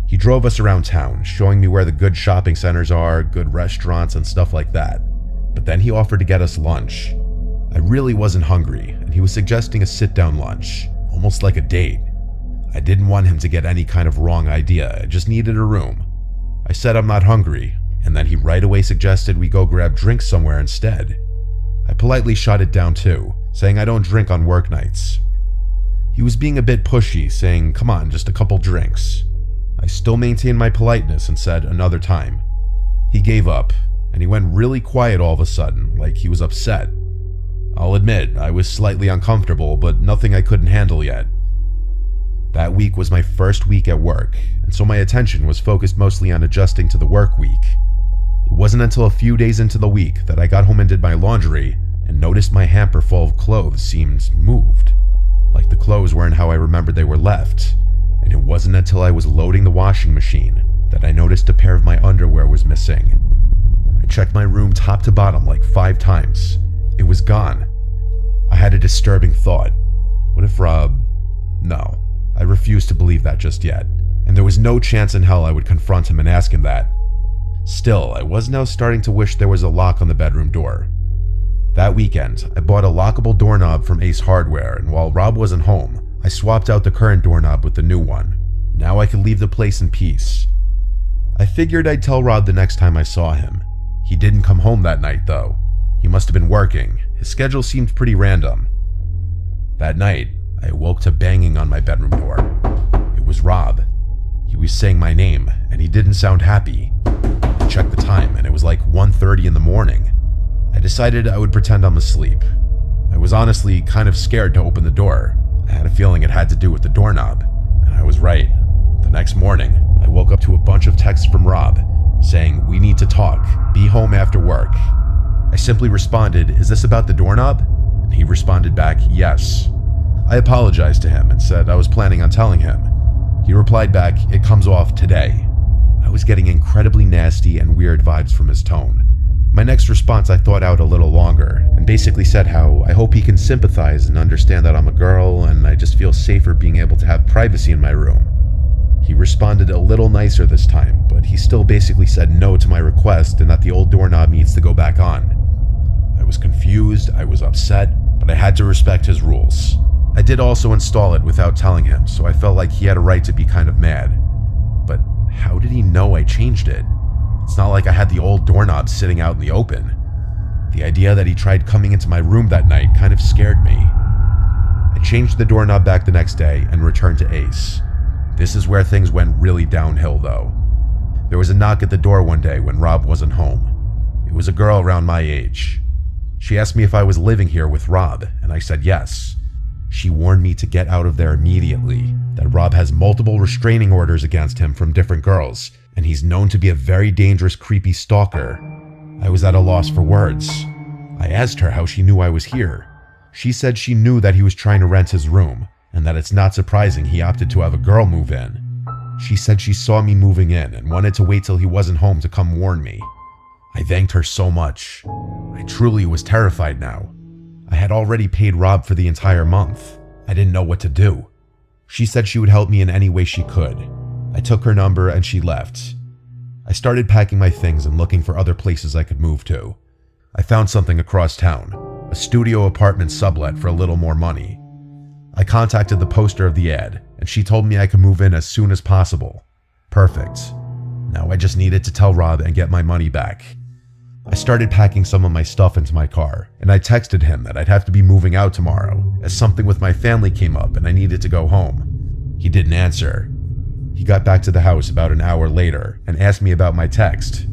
He drove us around town, showing me where the good shopping centers are, good restaurants, and stuff like that. But then he offered to get us lunch. I really wasn't hungry, and he was suggesting a sit-down lunch, almost like a date. I didn't want him to get any kind of wrong idea, I just needed a room. I said I'm not hungry, and then he right away suggested we go grab drinks somewhere instead. I politely shot it down too, saying I don't drink on work nights. He was being a bit pushy, saying, come on, just a couple drinks. I still maintained my politeness and said another time. He gave up, and he went really quiet all of a sudden, like he was upset. I'll admit, I was slightly uncomfortable, but nothing I couldn't handle yet. That week was my first week at work, and so my attention was focused mostly on adjusting to the work week. It wasn't until a few days into the week that I got home and did my laundry and noticed my hamper full of clothes seemed moved. Like the clothes weren't how I remembered they were left, and it wasn't until I was loading the washing machine that I noticed a pair of my underwear was missing. I checked my room top to bottom like 5 times. It was gone. I had a disturbing thought. What if Rob... No, I refused to believe that just yet, and there was no chance in hell I would confront him and ask him that. Still, I was now starting to wish there was a lock on the bedroom door. That weekend, I bought a lockable doorknob from Ace Hardware, and while Rob wasn't home, I swapped out the current doorknob with the new one. Now I could leave the place in peace. I figured I'd tell Rob the next time I saw him. He didn't come home that night though. He must have been working. His schedule seemed pretty random. That night, I awoke to banging on my bedroom door. It was Rob. He was saying my name, and he didn't sound happy. I checked the time, and it was like 1:30 in the morning. I decided I would pretend I'm asleep. I was honestly kind of scared to open the door. I had a feeling it had to do with the doorknob, and I was right. The next morning, I woke up to a bunch of texts from Rob saying, "We need to talk. Be home after work." I simply responded, "Is this about the doorknob?" And he responded back, "Yes." I apologized to him and said I was planning on telling him. He replied back, "It comes off today." I was getting incredibly nasty and weird vibes from his tone. My next response I thought out a little longer and basically said how I hope he can sympathize and understand that I'm a girl and I just feel safer being able to have privacy in my room. He responded a little nicer this time, but he still basically said no to my request and that the old doorknob needs to go back on. I was confused, I was upset, but I had to respect his rules. I did also install it without telling him, so I felt like he had a right to be kind of mad. But how did he know I changed it? It's not like I had the old doorknob sitting out in the open. The idea that he tried coming into my room that night kind of scared me. I changed the doorknob back the next day and returned to Ace. This is where things went really downhill though. There was a knock at the door one day when Rob wasn't home. It was a girl around my age. She asked me if I was living here with Rob, and I said yes. She warned me to get out of there immediately, that Rob has multiple restraining orders against him from different girls, and he's known to be a very dangerous, creepy stalker. I was at a loss for words. I asked her how she knew I was here. She said she knew that he was trying to rent his room, and that it's not surprising he opted to have a girl move in. She said she saw me moving in and wanted to wait till he wasn't home to come warn me. I thanked her so much. I truly was terrified now. I had already paid Rob for the entire month. I didn't know what to do. She said she would help me in any way she could. I took her number and she left. I started packing my things and looking for other places I could move to. I found something across town, a studio apartment sublet for a little more money. I contacted the poster of the ad, and she told me I could move in as soon as possible. Perfect. Now I just needed to tell Rob and get my money back. I started packing some of my stuff into my car, and I texted him that I'd have to be moving out tomorrow, as something with my family came up and I needed to go home. He didn't answer. He got back to the house about an hour later and asked me about my text.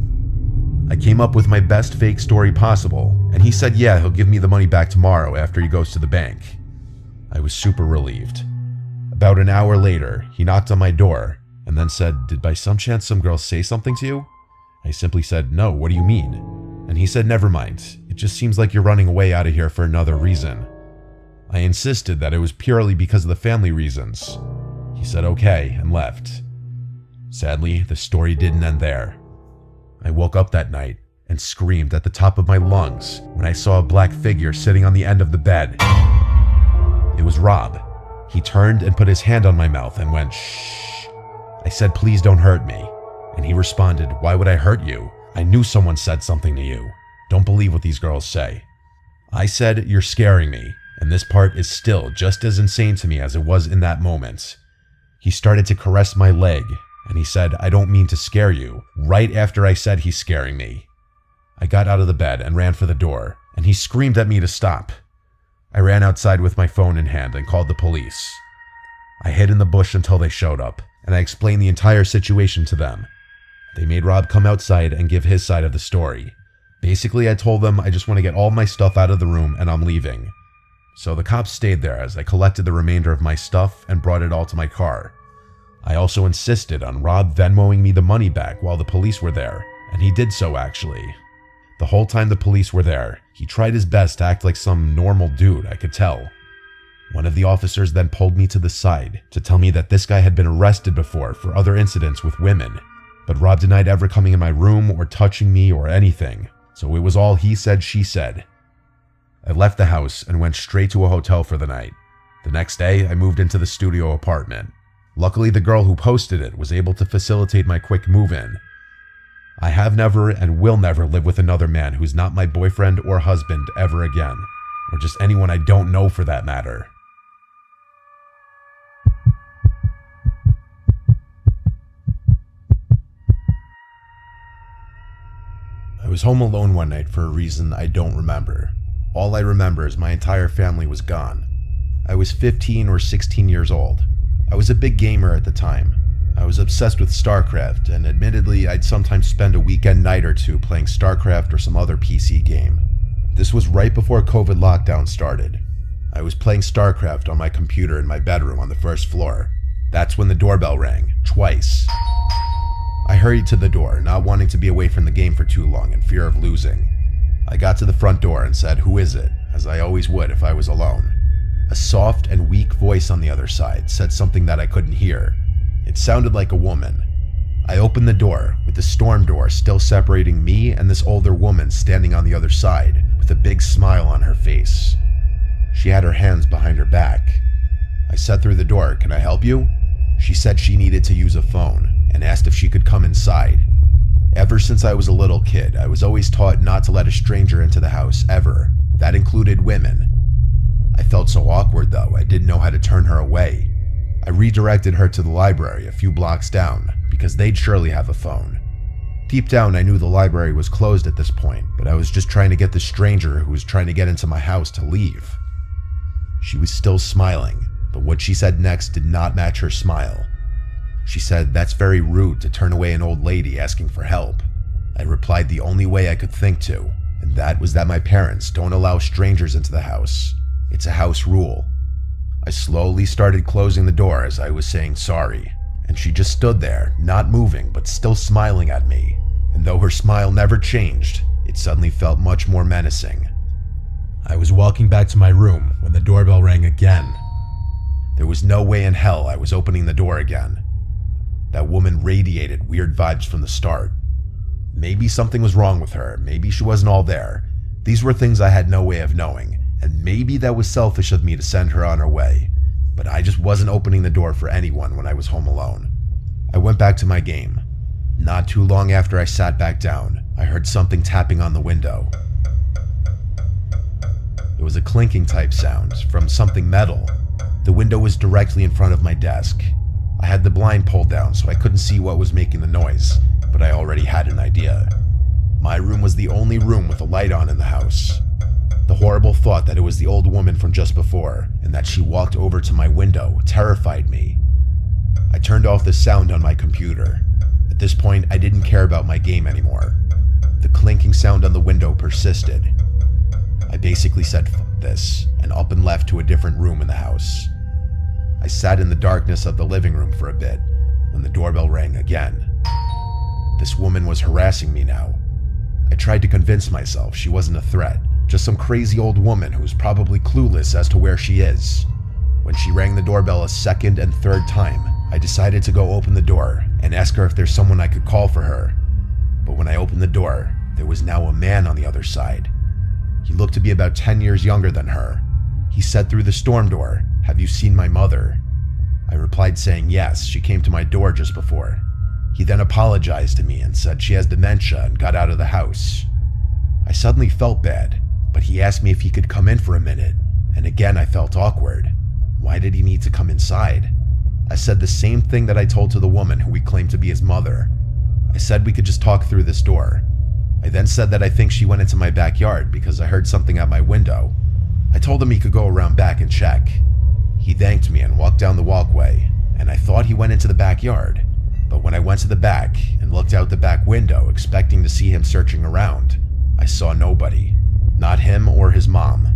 I came up with my best fake story possible, and he said yeah, he'll give me the money back tomorrow after he goes to the bank. I was super relieved. About an hour later, he knocked on my door and then said, "Did by some chance some girl say something to you?" I simply said, "No, what do you mean?" And he said, "Never mind, it just seems like you're running away out of here for another reason." I insisted that it was purely because of the family reasons. He said okay and left. Sadly, the story didn't end there. I woke up that night and screamed at the top of my lungs when I saw a black figure sitting on the end of the bed. It was Rob. He turned and put his hand on my mouth and went, "Shh." I said, "Please don't hurt me." And he responded, "Why would I hurt you? I knew someone said something to you. Don't believe what these girls say." I said, "You're scaring me." And this part is still just as insane to me as it was in that moment. He started to caress my leg, and he said, "I don't mean to scare you," right after I said he's scaring me. I got out of the bed and ran for the door, and he screamed at me to stop. I ran outside with my phone in hand and called the police. I hid in the bush until they showed up, and I explained the entire situation to them. They made Rob come outside and give his side of the story. Basically, I told them I just want to get all my stuff out of the room and I'm leaving. So the cops stayed there as I collected the remainder of my stuff and brought it all to my car. I also insisted on Rob Venmoing me the money back while the police were there, and he did so actually. The whole time the police were there, he tried his best to act like some normal dude, I could tell. One of the officers then pulled me to the side to tell me that this guy had been arrested before for other incidents with women, but Rob denied ever coming in my room or touching me or anything, so it was all he said, she said. I left the house and went straight to a hotel for the night. The next day, I moved into the studio apartment. Luckily, the girl who posted it was able to facilitate my quick move-in. I have never and will never live with another man who's not my boyfriend or husband ever again, or just anyone I don't know for that matter. I was home alone one night for a reason I don't remember. All I remember is my entire family was gone. I was 15 or 16 years old. I was a big gamer at the time. I was obsessed with StarCraft, and admittedly, I'd sometimes spend a weekend night or two playing StarCraft or some other PC game. This was right before COVID lockdown started. I was playing StarCraft on my computer in my bedroom on the first floor. That's when the doorbell rang, twice. I hurried to the door, not wanting to be away from the game for too long in fear of losing. I got to the front door and said, "Who is it?" as I always would if I was alone. A soft and weak voice on the other side said something that I couldn't hear. It sounded like a woman. I opened the door, with the storm door still separating me and this older woman standing on the other side, with a big smile on her face. She had her hands behind her back. I said through the door, "Can I help you?" She said she needed to use a phone, and asked if she could come inside. Ever since I was a little kid, I was always taught not to let a stranger into the house, ever. That included women. I felt so awkward though, I didn't know how to turn her away. I redirected her to the library a few blocks down, because they'd surely have a phone. Deep down, I knew the library was closed at this point, but I was just trying to get the stranger who was trying to get into my house to leave. She was still smiling, but what she said next did not match her smile. She said, "That's very rude to turn away an old lady asking for help." I replied the only way I could think to, and that was that my parents don't allow strangers into the house. It's a house rule. I slowly started closing the door as I was saying sorry, and she just stood there, not moving but still smiling at me. And though her smile never changed, it suddenly felt much more menacing. I was walking back to my room when the doorbell rang again. There was no way in hell I was opening the door again. That woman radiated weird vibes from the start. Maybe something was wrong with her, maybe she wasn't all there. These were things I had no way of knowing, and maybe that was selfish of me to send her on her way. But I just wasn't opening the door for anyone when I was home alone. I went back to my game. Not too long after I sat back down, I heard something tapping on the window. It was a clinking type sound from something metal. The window was directly in front of my desk. I had the blind pulled down so I couldn't see what was making the noise, but I already had an idea. My room was the only room with a light on in the house. The horrible thought that it was the old woman from just before, and that she walked over to my window, terrified me. I turned off the sound on my computer. At this point, I didn't care about my game anymore. The clinking sound on the window persisted. I basically said, "F this," and up and left to a different room in the house. I sat in the darkness of the living room for a bit when the doorbell rang again. This woman was harassing me now. I tried to convince myself she wasn't a threat, just some crazy old woman who's probably clueless as to where she is. When she rang the doorbell a second and third time, I decided to go open the door and ask her if there's someone I could call for her. but when I opened the door, there was now a man on the other side. He looked to be about 10 years younger than her. He said through the storm door, "Have you seen my mother?" I replied saying yes, she came to my door just before. He then apologized to me and said she has dementia and got out of the house. I suddenly felt bad, but he asked me if he could come in for a minute, and again I felt awkward. Why did he need to come inside? I said the same thing that I told to the woman who we claimed to be his mother. I said we could just talk through this door. I then said that I think she went into my backyard because I heard something at my window. I told him he could go around back and check. He thanked me and walked down the walkway, and I thought he went into the backyard. But when I went to the back and looked out the back window expecting to see him searching around, I saw nobody. Not him or his mom.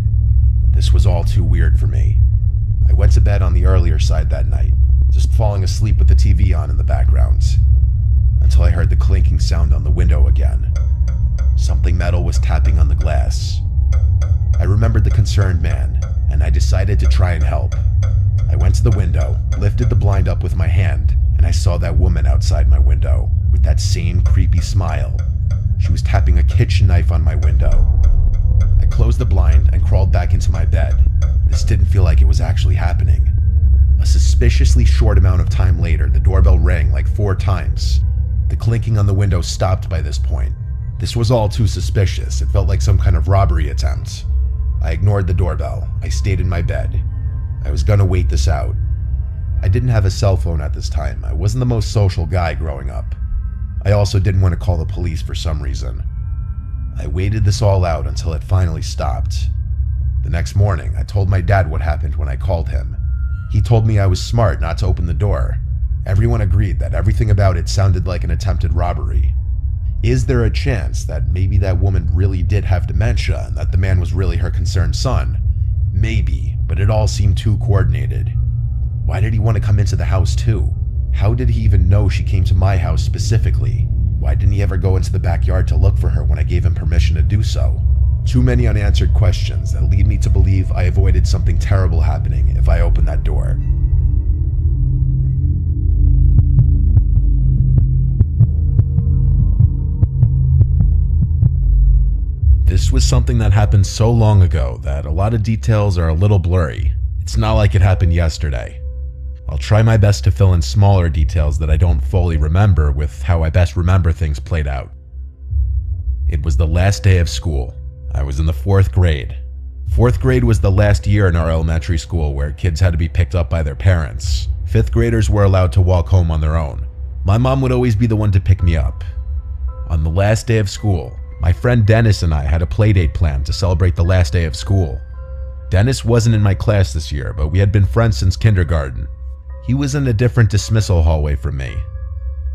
This was all too weird for me. I went to bed on the earlier side that night, just falling asleep with the TV on in the background, until I heard the clinking sound on the window again. Something metal was tapping on the glass. I remembered the concerned man, and I decided to try and help. I went to the window, lifted the blind up with my hand, and I saw that woman outside my window with that same creepy smile. She was tapping a kitchen knife on my window. I closed the blind and crawled back into my bed. This didn't feel like it was actually happening. A suspiciously short amount of time later, the doorbell rang like 4 times. The clinking on the window stopped by this point. This was all too suspicious. It felt like some kind of robbery attempt. I ignored the doorbell. I stayed in my bed. I was gonna wait this out. I didn't have a cell phone at this time. I wasn't the most social guy growing up. I also didn't want to call the police for some reason. I waited this all out until it finally stopped. The next morning, I told my dad what happened when I called him. He told me I was smart not to open the door. Everyone agreed that everything about it sounded like an attempted robbery. Is there a chance that maybe that woman really did have dementia and that the man was really her concerned son? Maybe, but it all seemed too coordinated. Why did he want to come into the house too? How did he even know she came to my house specifically? Why didn't he ever go into the backyard to look for her when I gave him permission to do so? Too many unanswered questions that lead me to believe I avoided something terrible happening if I opened that door. This was something that happened so long ago that a lot of details are a little blurry. It's not like it happened yesterday. I'll try my best to fill in smaller details that I don't fully remember with how I best remember things played out. It was the last day of school. I was in the 4th grade. 4th grade was the last year in our elementary school where kids had to be picked up by their parents. 5th graders were allowed to walk home on their own. My mom would always be the one to pick me up. On the last day of school, my friend Dennis and I had a playdate planned to celebrate the last day of school. Dennis wasn't in my class this year, but we had been friends since kindergarten. He was in a different dismissal hallway from me.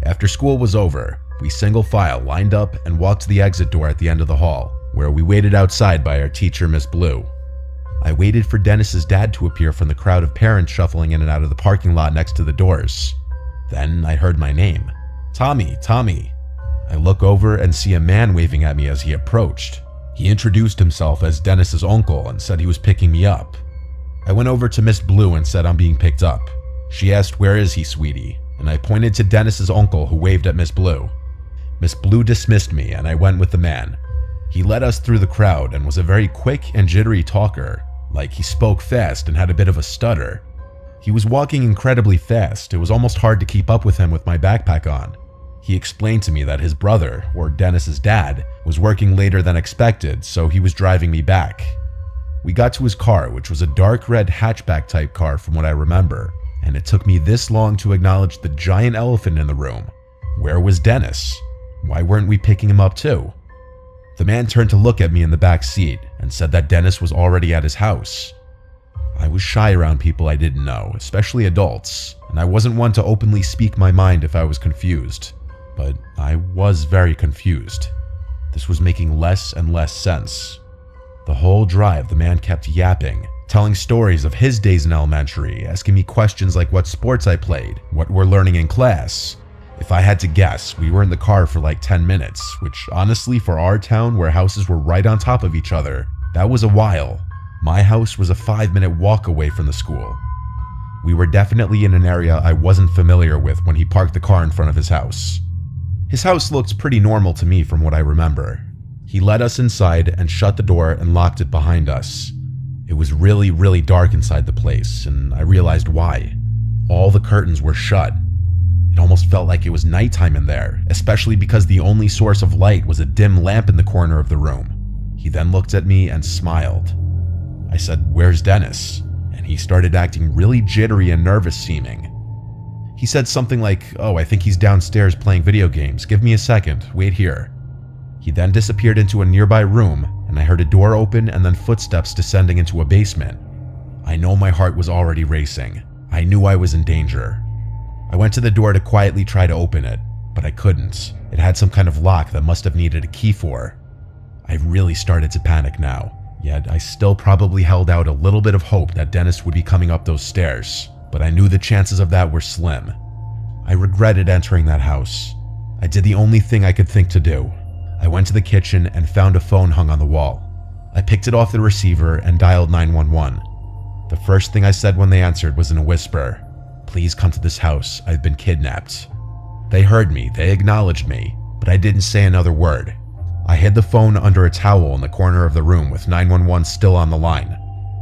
After school was over, we single file lined up and walked to the exit door at the end of the hall, where we waited outside by our teacher, Miss Blue. I waited for Dennis's dad to appear from the crowd of parents shuffling in and out of the parking lot next to the doors. Then I heard my name. Tommy, Tommy. I look over and see a man waving at me as he approached. He introduced himself as Dennis's uncle and said he was picking me up. I went over to Miss Blue and said I'm being picked up. She asked, "Where is he, sweetie?" And I pointed to Dennis's uncle who waved at Miss Blue. Miss Blue dismissed me and I went with the man. He led us through the crowd and was a very quick and jittery talker, like he spoke fast and had a bit of a stutter. He was walking incredibly fast. It was almost hard to keep up with him with my backpack on. He explained to me that his brother, or Dennis's dad, was working later than expected, so he was driving me back. We got to his car, which was a dark red hatchback type car from what I remember, and it took me this long to acknowledge the giant elephant in the room. Where was Dennis? Why weren't we picking him up too? The man turned to look at me in the back seat and said that Dennis was already at his house. I was shy around people I didn't know, especially adults, and I wasn't one to openly speak my mind if I was confused. But I was very confused. This was making less and less sense. The whole drive, the man kept yapping, telling stories of his days in elementary, asking me questions like what sports I played, what we're learning in class. If I had to guess, we were in the car for like 10 minutes, which honestly for our town where houses were right on top of each other, that was a while. My house was a 5-minute walk away from the school. We were definitely in an area I wasn't familiar with when he parked the car in front of his house. His house looked pretty normal to me from what I remember. He led us inside and shut the door and locked it behind us. It was really, really dark inside the place, and I realized why. All the curtains were shut. It almost felt like it was nighttime in there, especially because the only source of light was a dim lamp in the corner of the room. He then looked at me and smiled. I said, "Where's Dennis?" And he started acting really jittery and nervous seeming. He said something like, "Oh, I think he's downstairs playing video games. Give me a second. Wait here." He then disappeared into a nearby room, and I heard a door open and then footsteps descending into a basement. I know my heart was already racing. I knew I was in danger. I went to the door to quietly try to open it, but I couldn't. It had some kind of lock that must have needed a key for. I really started to panic now, yet I still probably held out a little bit of hope that Dennis would be coming up those stairs, but I knew the chances of that were slim. I regretted entering that house. I did the only thing I could think to do. I went to the kitchen and found a phone hung on the wall. I picked it off the receiver and dialed 911. The first thing I said when they answered was in a whisper, "Please come to this house. I've been kidnapped." They heard me, they acknowledged me, but I didn't say another word. I hid the phone under a towel in the corner of the room with 911 still on the line.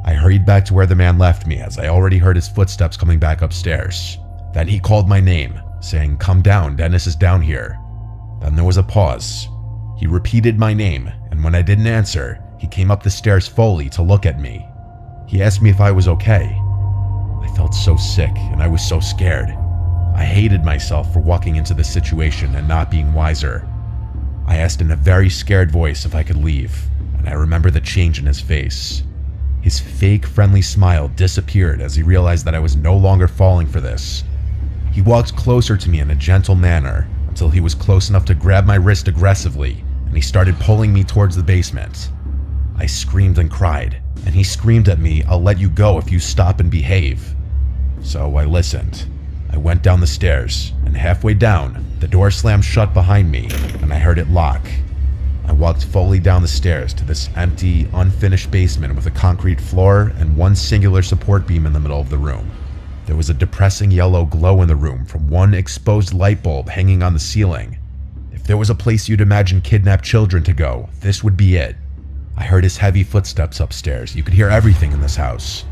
I hurried back to where the man left me as I already heard his footsteps coming back upstairs. Then he called my name, saying, "Come down, Dennis is down here." Then there was a pause. He repeated my name, and when I didn't answer, he came up the stairs fully to look at me. He asked me if I was okay. I felt so sick, and I was so scared. I hated myself for walking into this situation and not being wiser. I asked in a very scared voice if I could leave, and I remember the change in his face. His fake, friendly smile disappeared as he realized that I was no longer falling for this. He walked closer to me in a gentle manner until he was close enough to grab my wrist aggressively, and he started pulling me towards the basement. I screamed and cried, and he screamed at me, "I'll let you go if you stop and behave." So I listened. I went down the stairs, and halfway down, the door slammed shut behind me, and I heard it lock. I walked fully down the stairs to this empty, unfinished basement with a concrete floor and one singular support beam in the middle of the room. There was a depressing yellow glow in the room from one exposed light bulb hanging on the ceiling. If there was a place you'd imagine kidnapped children to go, this would be it. I heard his heavy footsteps upstairs. You could hear everything in this house.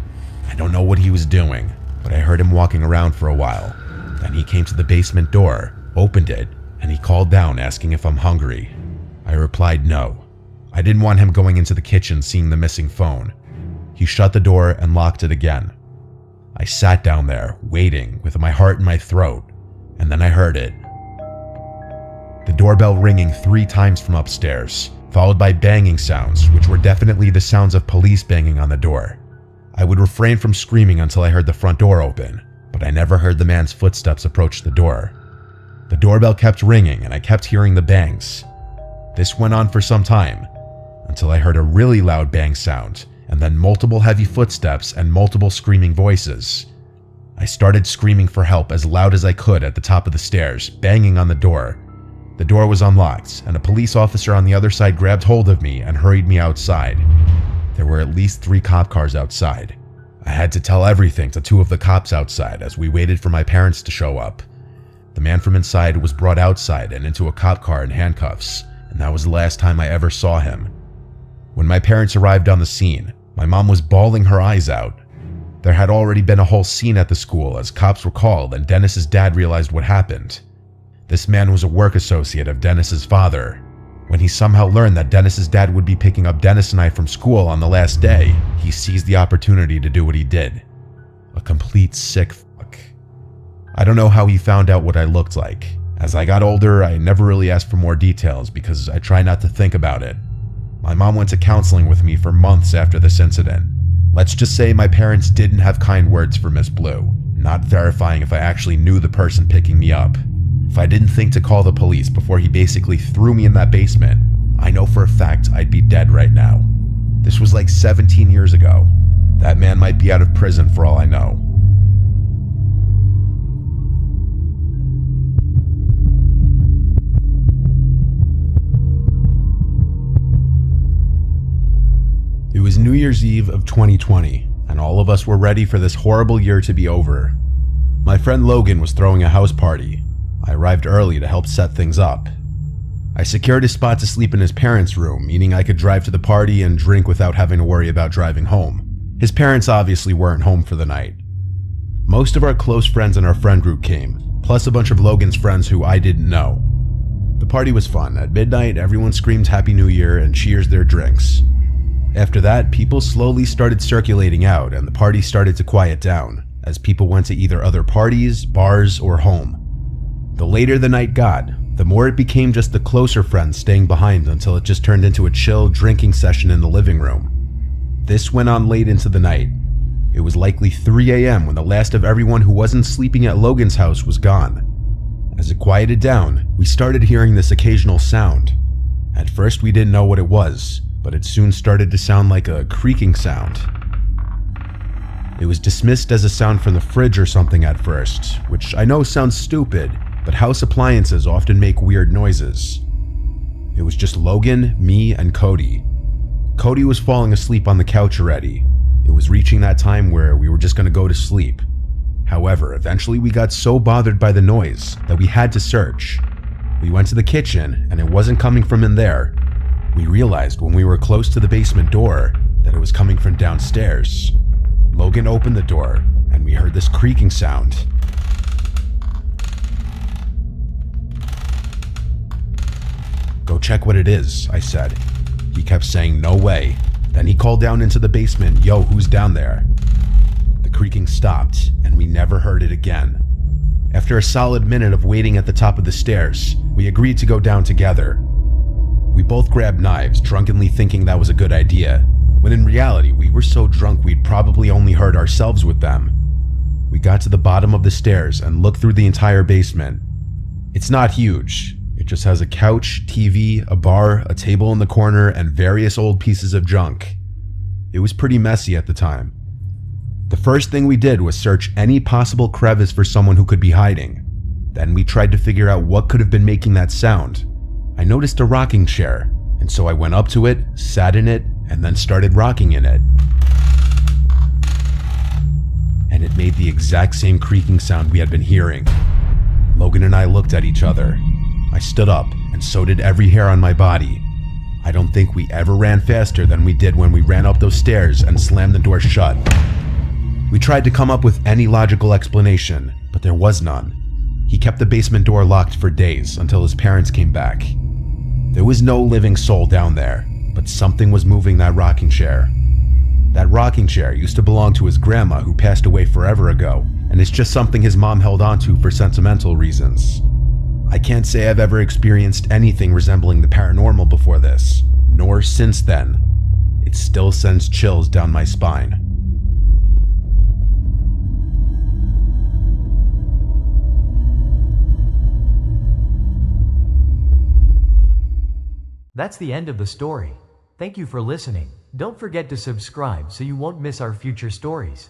I don't know what he was doing, but I heard him walking around for a while. Then he came to the basement door, opened it, and he called down asking if I'm hungry. I replied no. I didn't want him going into the kitchen seeing the missing phone. He shut the door and locked it again. I sat down there, waiting, with my heart in my throat, and then I heard it. The doorbell ringing 3 times from upstairs, followed by banging sounds, which were definitely the sounds of police banging on the door. I would refrain from screaming until I heard the front door open, but I never heard the man's footsteps approach the door. The doorbell kept ringing and I kept hearing the bangs. This went on for some time, until I heard a really loud bang sound, and then multiple heavy footsteps and multiple screaming voices. I started screaming for help as loud as I could at the top of the stairs, banging on the door. The door was unlocked, and a police officer on the other side grabbed hold of me and hurried me outside. There were at least 3 cop cars outside. I had to tell everything to 2 of the cops outside as we waited for my parents to show up. The man from inside was brought outside and into a cop car in handcuffs, and that was the last time I ever saw him. When my parents arrived on the scene, my mom was bawling her eyes out. There had already been a whole scene at the school as cops were called and Dennis's dad realized what happened. This man was a work associate of Dennis's father. When he somehow learned that Dennis's dad would be picking up Dennis and I from school on the last day, he seized the opportunity to do what he did. A complete sick fuck. I don't know how he found out what I looked like. As I got older, I never really asked for more details because I try not to think about it. My mom went to counseling with me for months after this incident. Let's just say my parents didn't have kind words for Miss Blue, not verifying if I actually knew the person picking me up. If I didn't think to call the police before he basically threw me in that basement, I know for a fact I'd be dead right now. This was like 17 years ago. That man might be out of prison for all I know. It was New Year's Eve of 2020, and all of us were ready for this horrible year to be over. My friend Logan was throwing a house party. I arrived early to help set things up. I secured a spot to sleep in his parents' room, meaning I could drive to the party and drink without having to worry about driving home. His parents obviously weren't home for the night. Most of our close friends in our friend group came, plus a bunch of Logan's friends who I didn't know. The party was fun. At midnight, everyone screamed Happy New Year and cheers their drinks. After that, people slowly started circulating out and the party started to quiet down, as people went to either other parties, bars, or home. The later the night got, the more it became just the closer friends staying behind until it just turned into a chill drinking session in the living room. This went on late into the night. It was likely 3 a.m. when the last of everyone who wasn't sleeping at Logan's house was gone. As it quieted down, we started hearing this occasional sound. At first we didn't know what it was, but it soon started to sound like a creaking sound. It was dismissed as a sound from the fridge or something at first, which I know sounds stupid, but house appliances often make weird noises. It was just Logan, me, and Cody. Cody was falling asleep on the couch already. It was reaching that time where we were just going to go to sleep. However, eventually we got so bothered by the noise that we had to search. We went to the kitchen and it wasn't coming from in there. We realized when we were close to the basement door that it was coming from downstairs. Logan opened the door and we heard this creaking sound. "Go check what it is," I said. He kept saying no way. Then he called down into the basement, "Yo, who's down there?" The creaking stopped and we never heard it again. After a solid minute of waiting at the top of the stairs, we agreed to go down together. We both grabbed knives, drunkenly thinking that was a good idea, when in reality we were so drunk we'd probably only hurt ourselves with them. We got to the bottom of the stairs and looked through the entire basement. It's not huge. It just has a couch, TV, a bar, a table in the corner, and various old pieces of junk. It was pretty messy at the time. The first thing we did was search any possible crevice for someone who could be hiding. Then we tried to figure out what could have been making that sound. I noticed a rocking chair, and so I went up to it, sat in it, and then started rocking in it. And it made the exact same creaking sound we had been hearing. Logan and I looked at each other. I stood up, and so did every hair on my body. I don't think we ever ran faster than we did when we ran up those stairs and slammed the door shut. We tried to come up with any logical explanation, but there was none. He kept the basement door locked for days until his parents came back. There was no living soul down there, but something was moving that rocking chair. That rocking chair used to belong to his grandma who passed away forever ago, and it's just something his mom held onto for sentimental reasons. I can't say I've ever experienced anything resembling the paranormal before this, nor since then. It still sends chills down my spine. That's the end of the story. Thank you for listening. Don't forget to subscribe so you won't miss our future stories.